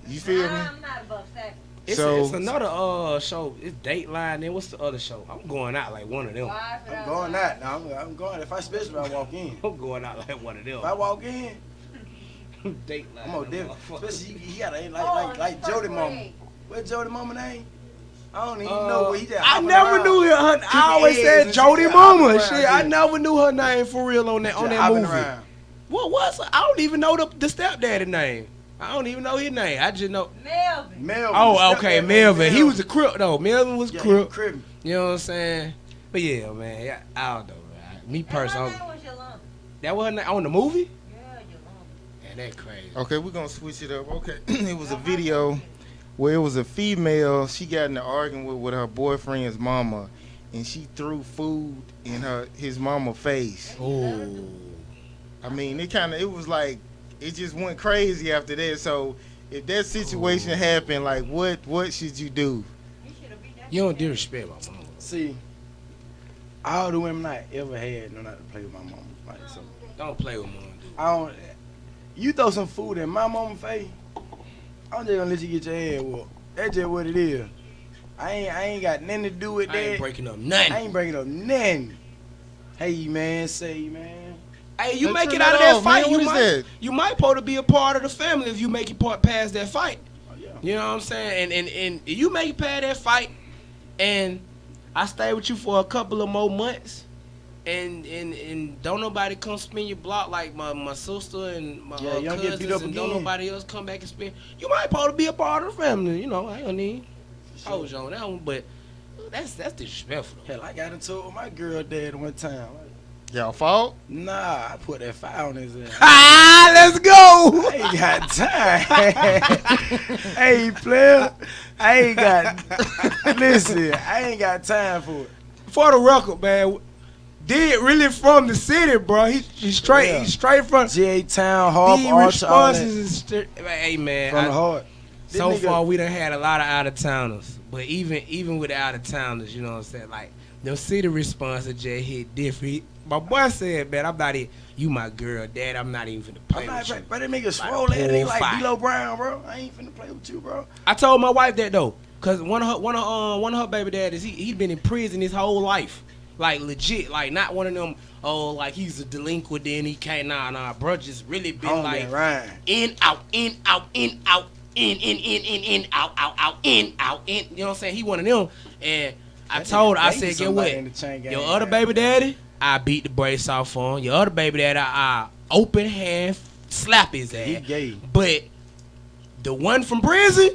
You feel me? I'm not above sex. It's, So- it's another show. It's Dateline. Then what's the other show? I'm going out like one of them. Why for I'm the- going out. No, I'm going. If I special, I walk in. I'm going out like one of them. If I walk in, Dateline. I'm on different. Especially he got a Oh, like first Jody Mama. grade. What Jody Mama name? I don't even know what he just. I hopping never around. knew her. I always eggs said and Jody shit, Mama. hopping Shit, around, I yeah. never knew her name for real on that Just that hopping movie. around. What was it? I don't even know the stepdaddy name. I don't even know his name. I just know. Melvin. Melvin. Oh, the okay, stepdad named Melvin. He was a crip though. Melvin was yeah, crip. crib. You know what I'm saying? But yeah, man. Yeah, I don't know. Man. Me personally, That was Yolanda. that was her name on the movie. Yeah, Yolanda. Man, that crazy. Okay, we're gonna switch it up. Okay, it was a video where it was a female. She got in an argument with her boyfriend's mama, and she threw food in his mama face. Oh. I mean, it was like it just went crazy after that. So if that situation happened, like what should you do? You should have beat that. You don't disrespect my mama. See, all the women I ever had know not to play with my mama. Like, so Don't play with mama. Dude. I don't. You throw some food in my mama's face, I'm just gonna let you get your head whooped. That's just what it is. I ain't got nothing to do with I that. ain't breaking up nothing. I ain't breaking up nothing. Hey man, say man. Hey, you Hey, make turn it out of that that off, fight, man. you What is might that? you might supposed to be a part of the family if you make it past that fight. Oh, yeah. You know what I'm saying? And you make it past that fight, and I stay with you for a couple of more months, and don't nobody come spin your block like my sister and my Yeah, you don't get beat cousins, up and don't again. nobody else come back and spin. You might supposed to be a part of the family. You know, I don't need. I was on that one, but that's disrespectful. Hell, I got into it with my girl dad one time. Like, Y'all fault? nah, I put that fire on his ass. Ah, let's go. I ain't got time. Hey, player, I ain't got. Listen, I ain't got time for it. For the record, man, did really from the city, bro. He's straight. Yeah. He's straight from. J Town, Harp, The Archer, all that. responses is hey man. From the heart. This So nigga- far, we done had a lot of out of towners, but even with the out of towners, you know what I'm saying? Like the city responses just hit different. My boy said, "Man, I'm not even. You my girl, Dad. I'm not even finna play I'm not, with you." bro, that nigga Like swole a that nigga like bullfight. D-Lo Brown, bro. I ain't finna play with you, bro. I told my wife that though, cause one of her baby daddies, he been in prison his whole life, like legit, like not one of them. Oh, like he's a delinquent, then he can't. Nah, bro, just really been On like that Ryan. in, out, in, out, in, out, in, out, in, out, in. You know what I'm saying? He one of them. And I told her, I said, get what? Your other baby daddy, I beat the brace off on. Your other baby daddy, I open hand slap his He ass. gay. But the one from prison,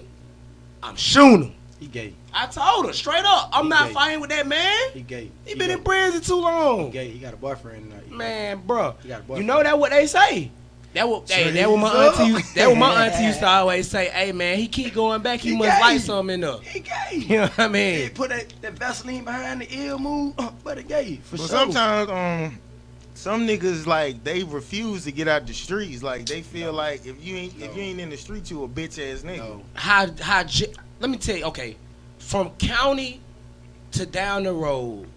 I'm shooting him. He gay. I told her straight up, I'm He not gay. fighting with that man. He gay. He been gay. in prison too He long. gay. He got a boyfriend now. Man, bro, He got a you boyfriend. know that what they say. That what that what my auntie used, that what my auntie used to always say. Hey man, he keep going back. He He must gay. like something in there. He gay. You know what I He mean? put that Vaseline behind the ear move, but he gay for But sure. sometimes some niggas like they refuse to get out the streets. Like they feel like if you ain't in the street, you a bitch ass nigga. No. Let me tell you. Okay, from county to down the road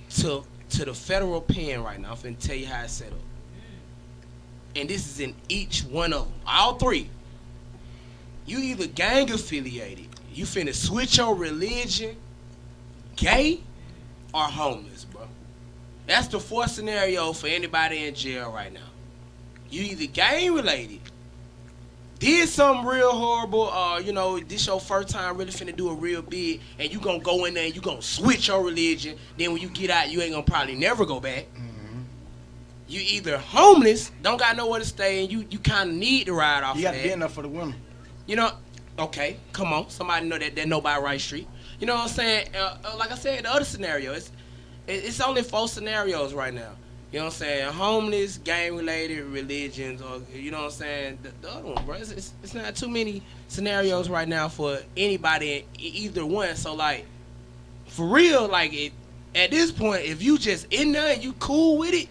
to the federal pen right now. I'm finna tell you how it's set up. And this is in each one of them, all three. You either gang affiliated, you finna switch your religion, gay or homeless, bro. That's the fourth scenario for anybody in jail right now. You either gang related, did something real horrible, this your first time really finna do a real big, and you gonna go in there and you gonna switch your religion. Then when you get out, you ain't gonna probably never go back. You either homeless, don't got nowhere to stay, and you kind of need to ride off You of got to that. be enough for the women. Okay, come on. Somebody know that know by right street. You know what I'm saying? Like I said, the other scenario, it's only 4 scenarios right now. You know what I'm saying? Homeless, gang-related, religions, or, you know what I'm saying? The other one, bro, it's not too many scenarios right now for anybody in either one. So, like, for real, like, at this point, if you just in there and you cool with it,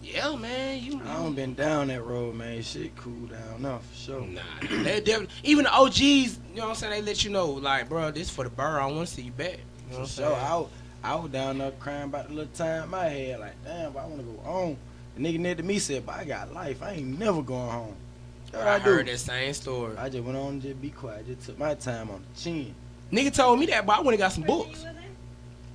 yeah, man, I don't been down that road, man. Shit cool down, no, for sure. Nah, they definitely, even the OGs, you know what I'm saying, they let you know, like, bro, this for the bird, I don't want to see you back. You know what I'm For sure. saying? I was down there crying about the little time I had. Like, damn, but I want to go home. The nigga next to me said, but I got life. I ain't never going home. That's what I I do. heard that same story. I just went on and just be quiet. I just took my time on the chin. Nigga told me that, but I went and got some books.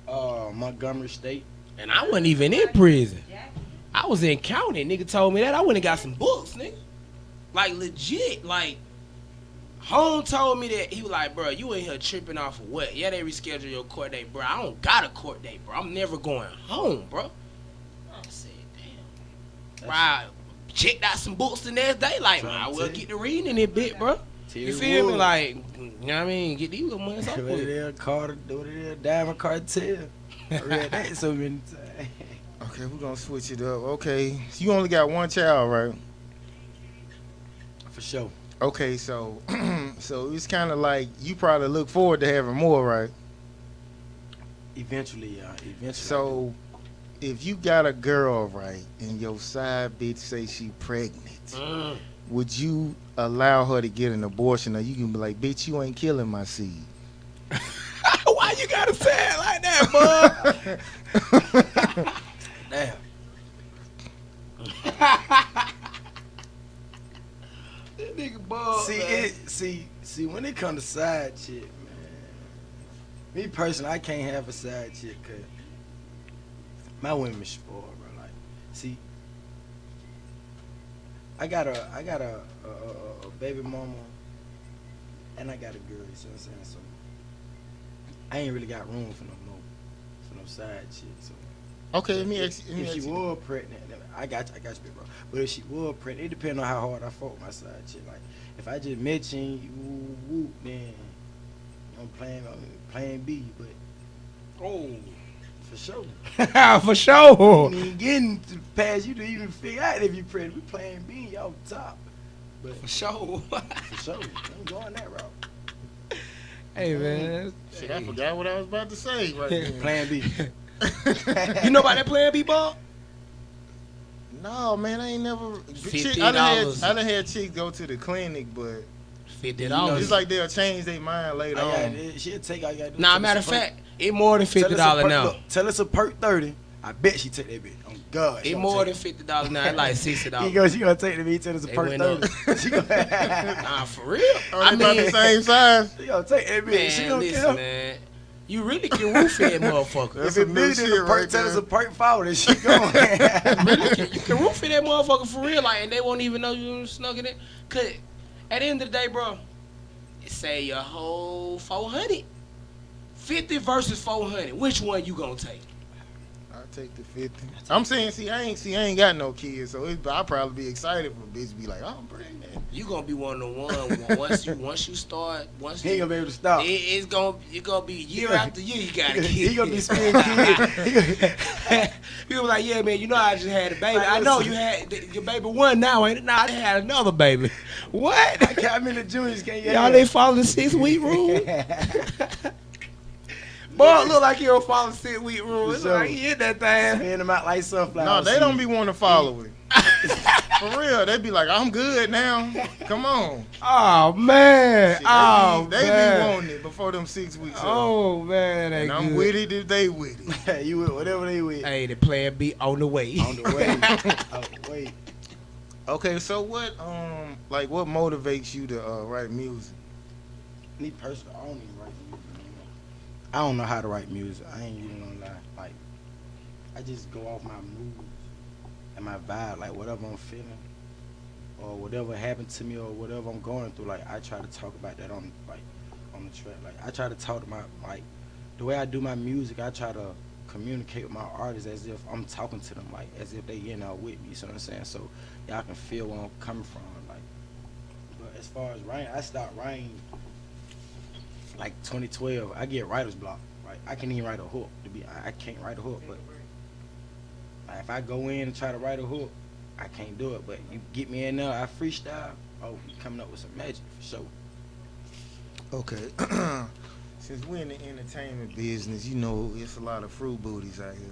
Montgomery State. And I wasn't even in prison. Jackie. I was in county. Nigga told me that. I went and got some books, nigga. Like, legit. Like, Home told me that. He was like, bro, you in here tripping off of what? Yeah, they rescheduled your court date, bro. I don't got a court date, bro. I'm never going home, bro. I said, damn. Bro, I checked out some books the next day. Like, I will get to reading in it bit, bro. You feel me? Like, you know what I mean? Get these little months off What it with. is, Carter, what it is, Diamond Cartel. I read that so many times. Okay, we're gonna switch it up. Okay, so you only got one child, right? For sure. Okay, so so it's kind of like you probably look forward to having more, right? Eventually, eventually. So if you got a girl, right, and your side bitch say she pregnant, would you allow her to get an abortion, or you can be like, bitch, you ain't killing my seed? Why you gotta say it like that, bud? Damn. That nigga bald, man. See, when it comes to side chick, man, me personally, I can't have a side chick because my women spoiled, bro. Like, see, I got a baby mama, and I got a girl. You see what I'm saying? So I ain't really got room for no side chick. So Okay, let me ask if she you. was pregnant, then I got you, big bro. But if she was pregnant, it depends on how hard I fought my side chick. Like, if I just mention you, then I'm playing B. But Oh. for sure, For sure. you ain't getting to past you to even figure out if you pregnant. We playing B, y'all top. But For sure. for sure, we ain't going that route. Hey, man. Shit, I forgot what I was about to say. Right then. Playing B. You know about that Plan B ball? No, man, I ain't never. $50. I done had chicks go to the clinic, but $50. it's like they'll change their mind later on. She'll take all you gotta do. Nah, Tell matter us of a fact, it more than perk- $50 now. Look, tell us a perk 30. I bet she take that bitch. Oh God. It more than $50 now. It's like $60. She gonna take the bitch. Tell us a They perk went up. 30. She gonna, Nah, for real. Oh, they about the same size. she gonna take that bitch. She Man, gonna listen, kill. man. You really can roof that motherfucker. That's If some it new million shit in the perk, right tell us there. a perk 40. She going. You can roof that motherfucker for real, like, and they won't even know you snuck in it. Cause at the end of the day, bro, it say your whole 400. 50 versus 400. Which one you gonna take? I'll take the 50. I'm saying, I ain't got no kids, so I'll probably be excited for a bitch to be like, oh, I'm pregnant. You gonna be one of the one once you start He ain't gonna be able to stop. it's gonna be year after year you got a kid. He gonna be spinning kid. People like, yeah, man, you know I just had a baby. I know you had your baby one now, ain't it? Nah, I had another baby. What? I'm in the juniors. Can't Y'all ain't following the 6-week rule? Boy, look like you don't follow the 6-week rule. It's For sure. like he hit that thing. Spin them out like sunflower. No, they don't be wanting to follow it. For real, they be like, I'm good now. Come on. Oh man. Shit, they be man. wanting it before them 6 weeks. up. Oh man, they And I'm good. with it if they with it. You with whatever they with. Hey, the Plan B on the way. On the way. On the way. Okay, so what what motivates you to write music? Me personally, I don't even write music. I don't know how to write music. I ain't even gonna lie. Like, I just go off my mood and my vibe, like whatever I'm feeling or whatever happened to me or whatever I'm going through. Like, I try to talk about that on the track. Like, I try to talk to my, like, the way I do my music, I try to communicate with my artists as if I'm talking to them, like as if they in there with me. You know what I'm saying? So y'all can feel where I'm coming from. Like, but as far as writing, I stopped writing like 2012. I get writer's block. Right? I can't even write a hook. I can't write a hook. But like, if I go in and try to write a hook, I can't do it. But you get me in there, I freestyle. Oh, you coming up with some magic for sure. Okay. Since we're in the entertainment business, you know, it's a lot of fruit booties out here.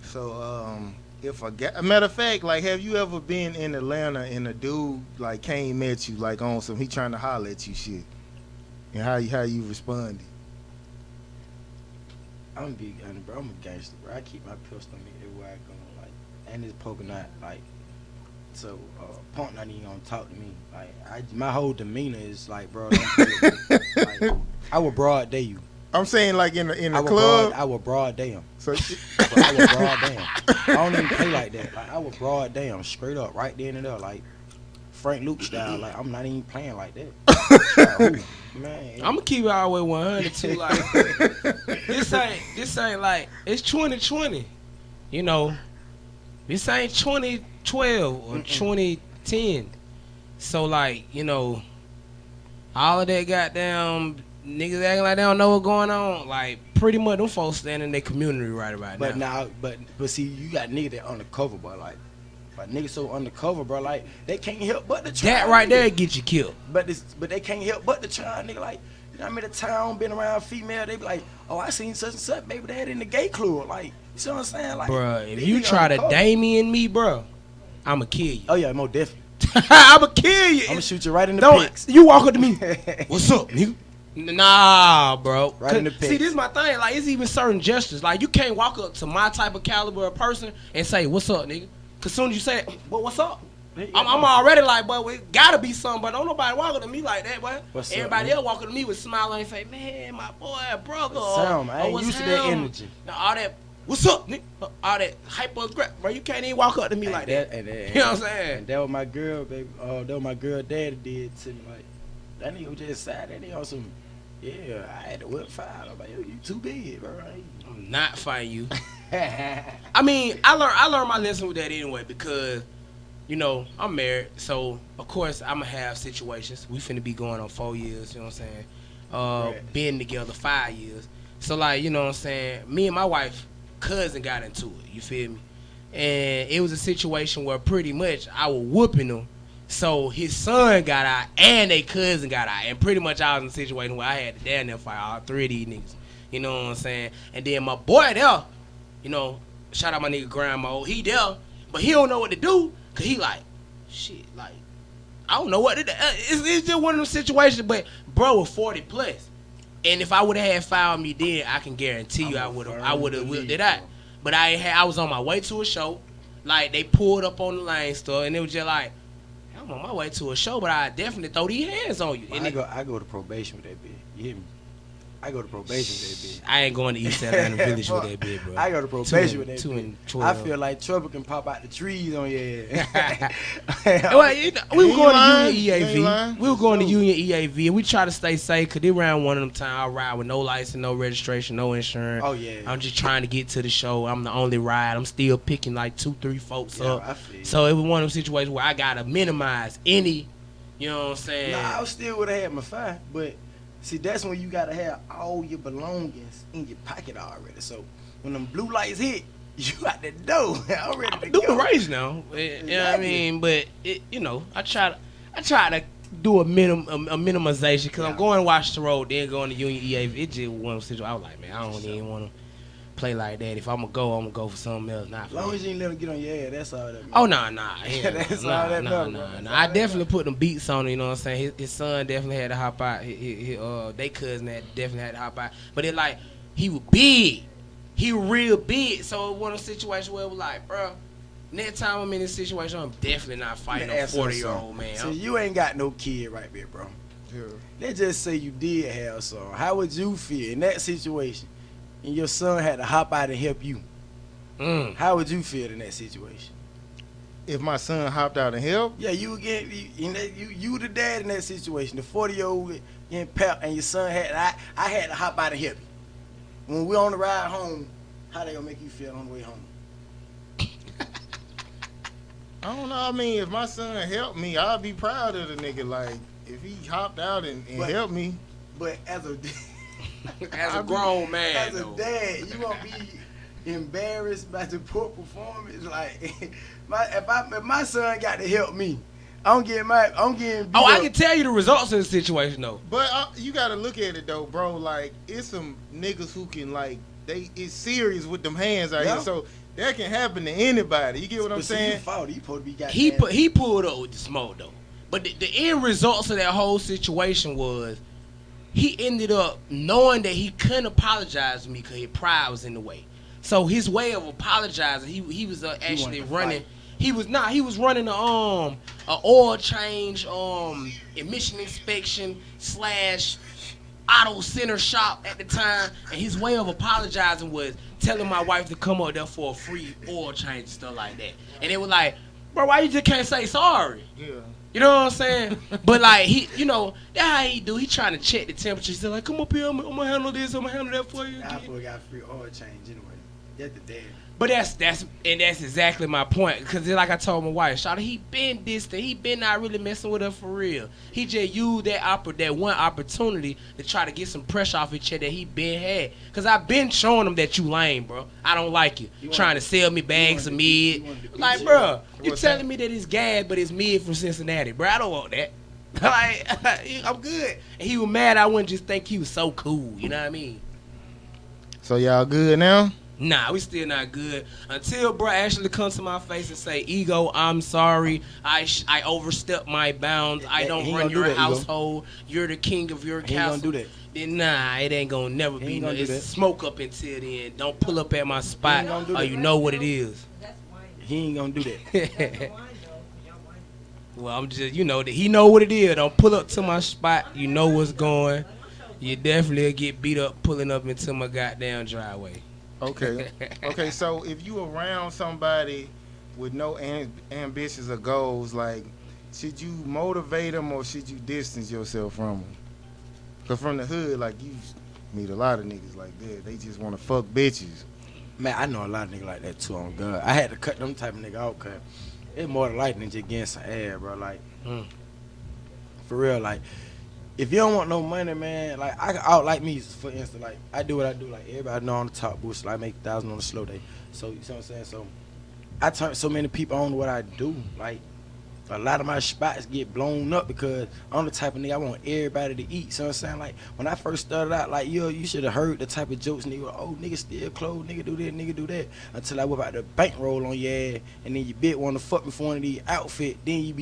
So, if a matter of fact, like, have you ever been in Atlanta and a dude like came at you like on some he trying to holler at you shit, and how you responded? I'm big, bro. I'm a gangster, bro. I keep my pistol on me everywhere I go, like, and it's poking out, like. So, Punk not even gonna talk to me. Like, my whole demeanor is like, bro, don't play with me. Like, I would broad day you. I'm saying like in the club. I would broad day him. So I would broad day him. I don't even play like that. Like, I would broad day him straight up, right there and there, like Frank Luke style. Like, I'm not even playing like that. Man, I'm gonna keep it all the way 100 too. Like, this ain't like, it's 2020. You know, this ain't 2012 or 2010. So, like, you know, all of that goddamn niggas acting like they don't know what's going on. Like, pretty much them folks standing in their community right about but now. But see, you got niggas that undercover, bro. Like niggas so undercover, bro. Like, they can't help but to try. That right there get you killed. But they can't help but to try, nigga. Like, you know, I'm in the town, been around female. They be like, oh, I seen such and such, baby dad in the gay club. Like, you see what I'm saying? Like, Bruh, if they you be try to undercover. Damien me, bruh, I'ma kill you. Oh yeah, more definitely. I'ma kill you. I'm gonna shoot you right in the Don't pics. you walk up to me? What's up, nigga? Nah, bro. Right in the See, pics. this is my thing. Like, it's even certain gestures. Like, you can't walk up to my type of caliber of person and say, "What's up, nigga?" Cause soon as you say, "But what's up?" I'm already like, "But it gotta be something." But don't nobody walk up to me like that, boy. What's up, Everybody man? else walk up to me with smile and say, "Man, my boy, brother." Sound, I ain't what's used to that him?" energy. Now, all that, "What's up, nigga?" All that hyper aggressive, bro. You can't even walk up to me like that. And You know what I'm saying? And that was my girl, baby. That was my girl daddy did to me. Like, that nigga was just sad. That nigga on some, yeah, I had to whip fire. I'm like, yo, you too big, bro. I'm not fighting you. I mean, I learned my lesson with that anyway because, you know, I'm married, so of course I'm gonna have situations. We finna be going on 4 years, you know what I'm saying? Right. Being together 5 years. So, like, you know what I'm saying? Me and my wife cousin got into it, you feel me? And it was a situation where pretty much I was whooping him. So his son got out and their cousin got out. And pretty much I was in a situation where I had to damn near fight all 3 of these niggas. You know what I'm saying? And then my boy there, you know, shout out my nigga Grandma, he there, but he don't know what to do, cause he like, shit, like, I don't know what to do. It's just one of those situations, but bro was 40 plus. And if I would have had found me then, I can guarantee you I would have whipped it out. But I was on my way to a show, like they pulled up on the lane store, and it was just like, I'm on my way to a show, but I definitely throw these hands on you. And I go to probation with that bitch. You hear me? I go to probation with that bitch. I ain't going to East Atlanta Village with that bitch, bro. I go to probation with that 2 bitch. and 12. I feel like trouble can pop out the trees on your ass. Well, you know, we were You going lying? to You ain't Union lying? EAV. We were going to Union EAV, and we try to stay safe because they around one of them times I ride with no license, no registration, no insurance. Oh, yeah. I'm just trying to get to the show. I'm the only ride. I'm still picking like 2-3 folks Yeah, up. I feel you. So it was one of them situations where I gotta minimize any, you know what I'm saying? Nah, I still would have had my fine, but see, that's when you gotta have all your belongings in your pocket already. So when them blue lights hit, you got the dough. I'm ready to I'm doing go. race now. You know what I Exactly. mean? But it, you know, I try to do a minimization because I'm going to Washington Road, then going to Union EAV. It just one situation. I was like, man, I don't even want to play like that. If I'm gonna go for something else. Not As for long me. as you ain't let them get on your ass, that's all that matters. Oh nah. That's all that matters, bro. That's all I that definitely put them beats on it. You know what I'm saying? His son definitely had to hop out. They cousin definitely had to hop out. But it like he was big. He was real big. So it was one of those situations where it was like, bro, next time I'm in this situation, I'm definitely not fighting a Ask him 40-year-old something. man. So you ain't got no kid right there, bro. Yeah. Let's just say you did have some. How would you feel in that situation? And your son had to hop out and help you. How would you feel in that situation? If my son hopped out and helped, Yeah, you again. You the dad in that situation. The 40-year-old getting pep, and your son I had to hop out and help you. When we on the ride home, how they gonna make you feel on the way home? I don't know. I mean, if my son helped me, I'd be proud of the nigga. Like, if he hopped out and But- helped me, But as a As a grown man, as a though. dad, you gonna be embarrassed by the poor performance. Like, if my son got to help me, I'm getting beat Oh, I up. can tell you the results of the situation though. but you gotta look at it though, bro. Like, it's some niggas who can like it's serious with them hands out Yeah. here, so that can happen to anybody. You get what I'm But see, saying? You fault. You supposed to be got He pulled up with the smoke though. But the end results of that whole situation was he ended up knowing that he couldn't apologize to me because his pride was in the way. So his way of apologizing, he was actually to running. fight. He was running a oil change, emission inspection / auto center shop at the time, and his way of apologizing was telling my wife to come up there for a free oil change and stuff like that. And they were like, bro, why you just can't say sorry? Yeah. You know what I'm saying? But like he, that's how he do. He trying to check the temperature. He's like, come up here, I'm gonna handle this, I'm gonna handle that for you. I boy got free oil change anyway. That's the dad. But that's exactly my point. Because like I told my wife, Shawty, he been distant. He been not really messing with her for real. He just used that one opportunity to try to get some pressure off each other that he been had. Because I been showing him that you lame, bro. I don't like you. You Trying wanna- to sell me bags of you mid. wanna defeat Like, shit. bro, you What's telling that? me that it's gas, but it's mid from Cincinnati. Bro, I don't want that. Like, I'm good. And he was mad I wouldn't just think he was so cool. You know what I mean? So y'all good now? Nah, we still not good until bro actually comes to my face and say, "Ego, I'm sorry. I overstepped my bounds. I don't He ain't run gonna do your that, Ego. household. You're the king of your He ain't castle." gonna do that. Then nah, it ain't gonna never He be. ain't No, gonna do it's that. smoke up until then. Don't pull up at my spot, He ain't gonna do or that. you know what it is. That's wine. He ain't gonna do that. That's the wine, though. Y'all wine. Well, I'm just that he know what it is. Don't pull up to my spot. You know what's going. You definitely get beat up pulling up into my goddamn driveway. Okay. Okay, so if you around somebody with no ambitions or goals, like, should you motivate them or should you distance yourself from them? Because from the hood, like, you meet a lot of niggas like that. They just want to fuck bitches. Man, I know a lot of niggas like that too on God. I had to cut them type of nigga out because it's more than likely than just getting some air, bro. Like, for real, like, if you don't want no money, man, like, like me, for instance, like, I do what I do. Like, everybody know on the top boost, like, I make 1,000 on a slow day. So, you know what I'm saying? So, I turn so many people on to what I do. Like, a lot of my spots get blown up because I'm the type of nigga I want everybody to eat. So I'm saying, like, when I first started out, like, you should have heard the type of jokes nigga, oh, nigga steal clothes, nigga do this, nigga do that. Until I whip out the bankroll on your ass, and then you bit want to fuck me for one of these outfits, then you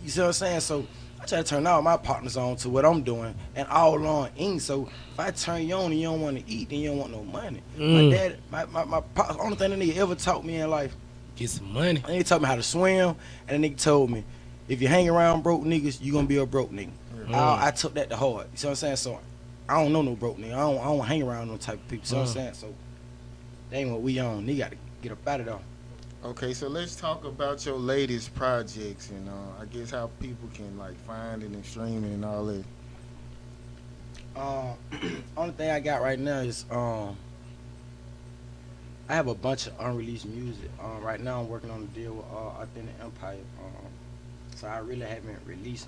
see what I'm saying? So I try to turn all my partners on to what I'm doing and all on in. So if I turn you on and you don't want to eat, then you don't want no money. My dad, my only thing that nigga ever taught me in life, Get some money. and he taught me how to swim, and the nigga told me, if you hang around broke niggas, you gonna be a broke nigga. I took that to heart. You see what I'm saying? So I don't know no broke nigga. I don't hang around no type of people. You see what I'm saying? So that ain't what we on. Nigga gotta get up out of there. Okay, so let's talk about your latest projects and I guess how people can like find it and stream it and all that. Only thing I got right now is I have a bunch of unreleased music. Right now I'm working on a deal with Authentic Empire. So I really haven't released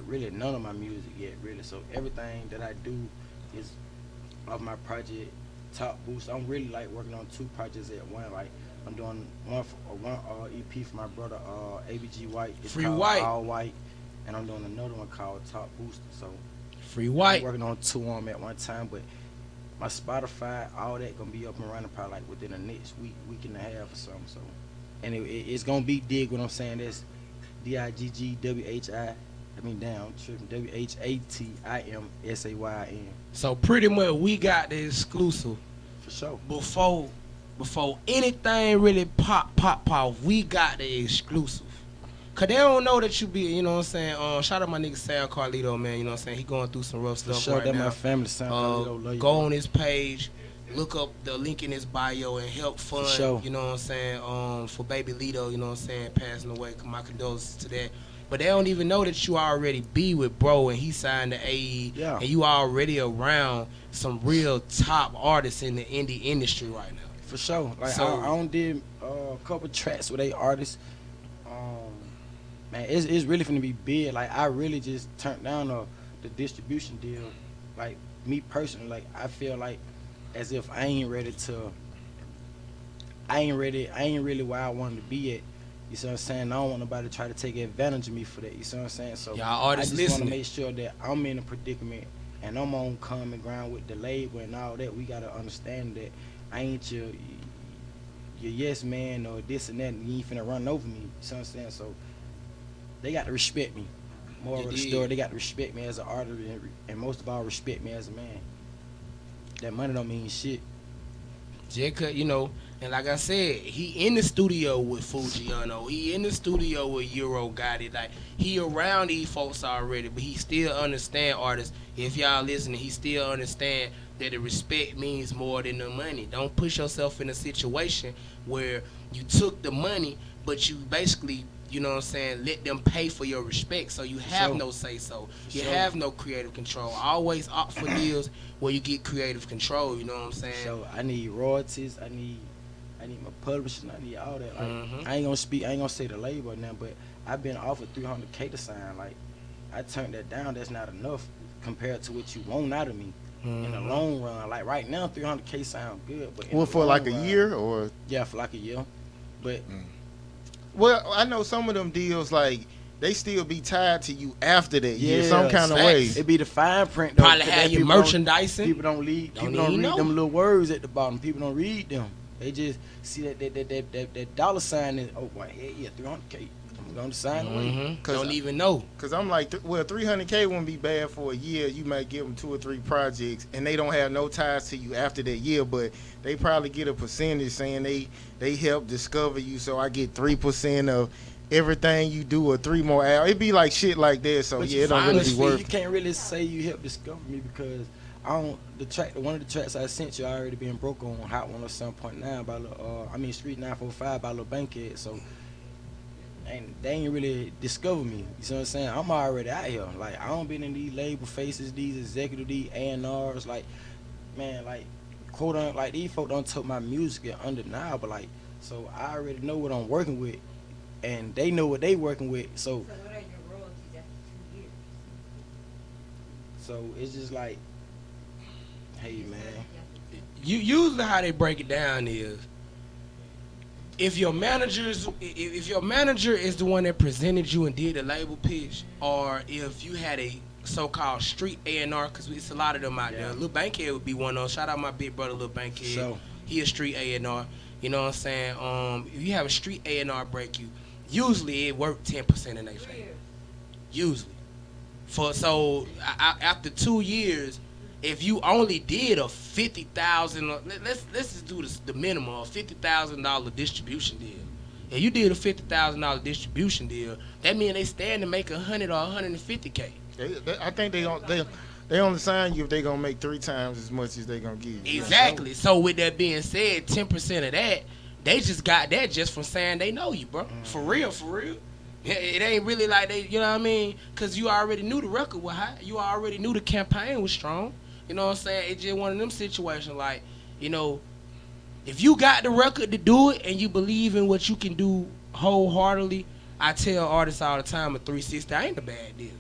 really none of my music yet, really. So everything that I do is of my project Top Boost. I'm really like working on 2 projects at one. Like I'm doing one EP for my brother ABG White. It's Free called White. All White, and I'm doing another one called Top Boost. So Free I'm white. working on 2 of them at one time, but my Spotify, all that gonna be up and running probably like within the next week and a half or something. So, and it's gonna be dig. What I'm saying is DIGGWHI. I mean, damn, I'm tripping. WHATIMSAYN. So pretty much we got the exclusive For sure. before anything really pop off. We got the exclusive. Cause they don't know that you be, you know what I'm saying? Shout out my nigga Sam Carlito, man, you know what I'm saying? He going through some rough For stuff sure, right that now. my family sound. Love you, Go bro. on his page, look up the link in his bio and help fund, sure. you know what I'm saying, for baby Lito, you know what I'm saying, passing away. My condolences to that. But they don't even know that you already be with bro and he signed to AE Yeah. and you already around some real top artists in the indie industry right now. For sure. Like So- I don't did a couple tracks with they artists. Man, it's really finna be big. Like I really just turned down the distribution deal. Like me personally, like I feel like as if I ain't ready. I ain't really where I wanted to be at. You see what I'm saying? I don't want nobody to try to take advantage of me for that. You see what I'm saying? So Y'all artists I just want to listening. make sure that I'm in a predicament and I'm on common ground with the label and all that. We gotta understand that I ain't your yes man or this and that. And you ain't finna run over me. You see what I'm saying? So they got to respect me. More of the Indeed. story, they got to respect me as an artist and most of all respect me as a man. That money don't mean shit. Jekka, you know, and like I said, he in the studio with Fujiano. He in the studio with Euro Gotti. Like, he around these folks already, but he still understand artists. If y'all listening, he still understand that the respect means more than the money. Don't push yourself in a situation where you took the money, but you basically, you know what I'm saying, let them pay for your respect, so you have sure. no say-so. For You sure. have no creative control. Always opt for deals where you get creative control, you know what I'm saying? So I need royalties. I need my publishing. I need all that. Like Mhm. I ain't gonna say the label now, but I've been offered $300K to sign. Like I turned that down. That's not enough compared to what you want out of me in the Mhm. long run. Like right now, $300K sound good, but in Well, the for like a long run- year or? Yeah, for like a year. But Well, I know some of them deals like they still be tied to you after that year, yeah, some kind of facts. way. it be the fine print though. Probably 'cause have that your people don't- merchandising. People don't read. Don't People don't even read know. them little words at the bottom. People don't read them. They just see that dollar sign is. Oh, boy, yeah, 300K. I'm going to sign away. Mhm. 'Cause Don't even know. Cause I'm like, well, 300K wouldn't be bad for a year. You might give them 2 or 3 projects, and they don't have no ties to you after that year. But they probably get a percentage saying they help discover you. So I get 3% of everything you do, or 3 more hours. It'd be like shit like that. So But yeah, it don't really be honestly, worth. you can't really say you helped discover me because I don't. One of the tracks I sent you already being broke on Hot 107.9 by Street 945 by Lil Bankhead. So. And they ain't really discover me. You see what I'm saying? I'm already out here. Like I don't been in these label faces, these executive, these A&Rs. Like, man, like quote on like these folks don't took my music and under now, but like, so I already know what I'm working with, and they know what they working with. So, So what are your royalties after 2 years? so it's just like, hey man, You usually how they break it down is if your manager is the one that presented you and did the label pitch, or if you had a so-called street A&R, because it's a lot of them out Yeah. there. Lil Bankhead would be one of those. Shout out my big brother Lil Bankhead. So- He a street A&R. You know what I'm saying? If you have a street A&R break you, usually it worked 10% in their favor. Usually. After 2 years, if you only did a $50,000, let's just do the minimum, a $50,000 distribution deal. If you did a $50,000 distribution deal, that means they stand to make 100 or 150K. I think they only sign you if they gonna make 3 times as much as they gonna give you. Exactly. So with that being said, 10% of that, they just got that just from saying they know you, bro. For real, for real. It ain't really like they, you know what I mean? Because you already knew the record was hot. You already knew the campaign was strong. You know what I'm saying? It's just one of them situations like, you know, if you got the record to do it and you believe in what you can do wholeheartedly, I tell artists all the time a 360 ain't a bad deal.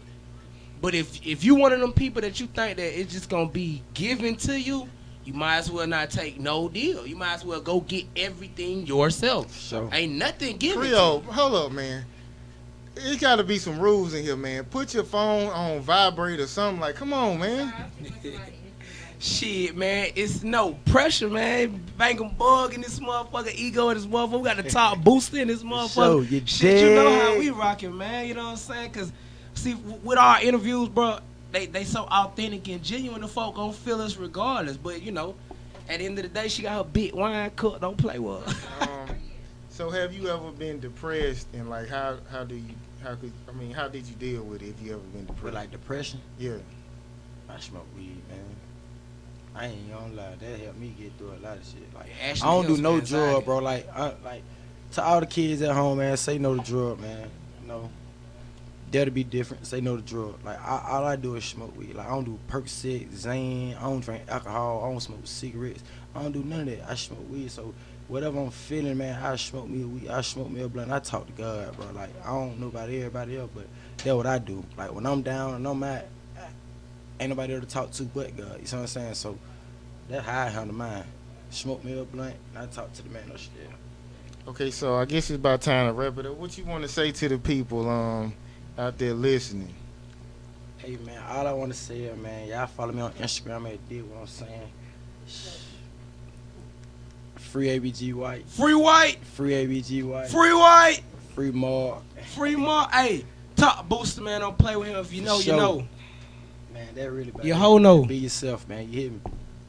But if you one of them people that you think that it's just going to be given to you, you might as well not take no deal. You might as well go get everything yourself. So Ain't nothing given Creole, to you. hold up, man. It gotta be some rules in here, man. Put your phone on vibrate or something. Like, come on, man. Shit, man, it's no pressure, man. Banging bug in this motherfucker, ego in this motherfucker. We got the top booster in this motherfucker. So, you Shit, you know how dig? we rocking, man. You know what I'm saying? Cause see, with our interviews, bro, they so authentic and genuine. The folk gonna feel us regardless. But you know, at the end of the day, she got her big wine cook. Don't play with her. So have you ever been depressed, and like how did you deal with it if you ever been depressed? With like depression, Yeah. I smoke weed, man. I ain't gonna lie, that helped me get through a lot of shit. Like It actually I don't do helps no with anxiety. drug, bro. Like to all the kids at home, man, say no to drug, man. You know, dare to be different. Say no to drug. Like all I do is smoke weed. Like I don't do Percocet, Zane. I don't drink alcohol. I don't smoke cigarettes. I don't do none of that. I smoke weed. So whatever I'm feeling, man, I smoke me a weed. I smoke me a blunt. I talk to God, bro. Like I don't know about everybody else, but that's what I do. Like when I'm down and I'm at, ain't nobody there to talk to but God. You see what I'm saying? So that's how I handle mine. Smoke me a blunt and I talk to the man on shit. Okay, so I guess it's about time to wrap it up. What you want to say to the people out there listening? Hey man, all I want to say is, man, y'all follow me on Instagram at Dig What I'm Saying. Free ABG White. Free white, Free ABG White. free white, Free Mark. free more. Hey, top booster, man. Don't play with him. If you know, you Sure. know. Man, that really bad. Your hoe know. Be yourself, man. You hear me?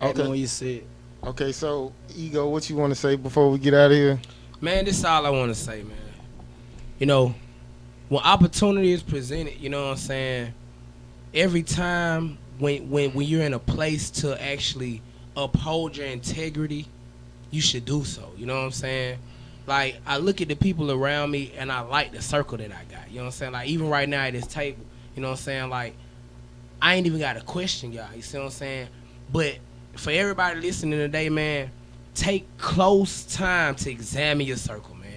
Act Okay. when you say it. Okay, so Ego, what you want to say before we get out of here? Man, this is all I want to say, man. You know, when opportunity is presented, you know what I'm saying? Every time when you're in a place to actually uphold your integrity, you should do so. You know what I'm saying? Like, I look at the people around me and I like the circle that I got. You know what I'm saying? Like, even right now at this table, you know what I'm saying? Like, I ain't even got to question y'all. You see what I'm saying? But for everybody listening today, man, take close time to examine your circle, man.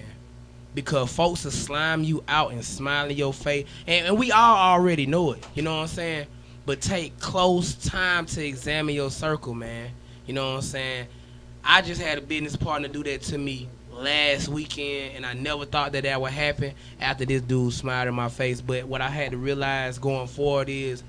Because folks will slime you out and smile in your face. And we all already know it. You know what I'm saying? But take close time to examine your circle, man. You know what I'm saying? I just had a business partner do that to me last weekend, and I never thought that would happen after this dude smiled in my face. But what I had to realize going forward is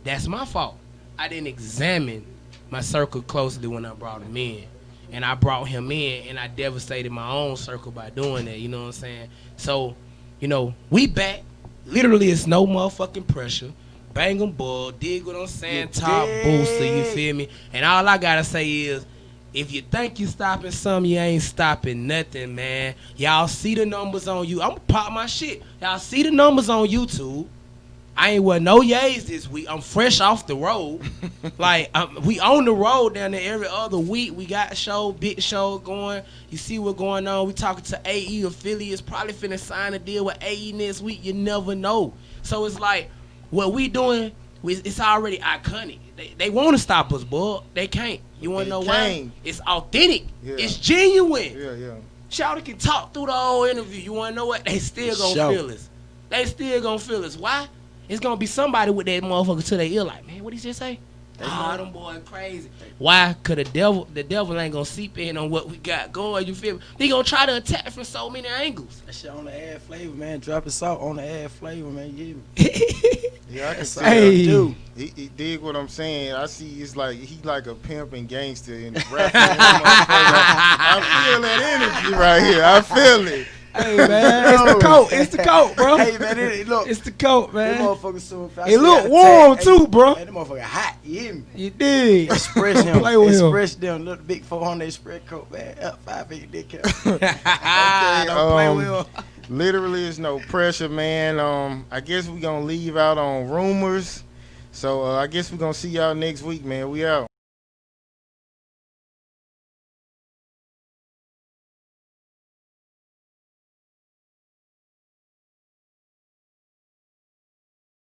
that's my fault. I didn't examine my circle closely when I brought him in. And I brought him in, and I devastated my own circle by doing that, you know what I'm saying? So, you know, we back. Literally, it's no motherfucking pressure. Bang 'em bull, dig what I'm saying, top booster, you feel me? And all I gotta say is, if you think you stopping something, you ain't stopping nothing, man. Y'all see the numbers on you. I'm gonna pop my shit. Y'all see the numbers on YouTube. I ain't wear no yays this week. I'm fresh off the road. Like, we on the road down there every other week. We got big show going. You see what's going on. We talking to AE affiliates. Probably finna sign a deal with AE next week. You never know. So it's like, what we doing, it's already iconic. They want to stop us, boy. They can't. You want to know why? It's authentic. Yeah. It's genuine. Yeah. Shawty can talk through the whole interview. You want to know what? They still gonna feel us. They still gonna feel us. Why? It's gonna be somebody with that motherfucker to their ear like, man, what he just say? Them boys crazy. Why? Cause the devil ain't gonna seep in on what we got going, you feel me? He gonna try to attack from so many angles. That shit on the add flavor, man. Dropping salt on the add flavor, man. You hear me? Yeah, I can see Hey. that. Dude, he dig what I'm saying. I see it's like he like a pimp and gangster in the rap. I feel that energy right here. I feel it. Hey man, it's the coat. It's the coat, bro. Hey man, look. It's the coat, That man. motherfucker so fast. It look warm too, bro. Hey, that motherfucker hot. You hear me? You dig? Express him. Play with him. Express them. Look, big 400 express coat, man. Up 5 feet dick count. Don't play with him. Literally, it's no pressure, man. I guess we gonna leave out on rumors. So I guess we gonna see y'all next week, man. We out.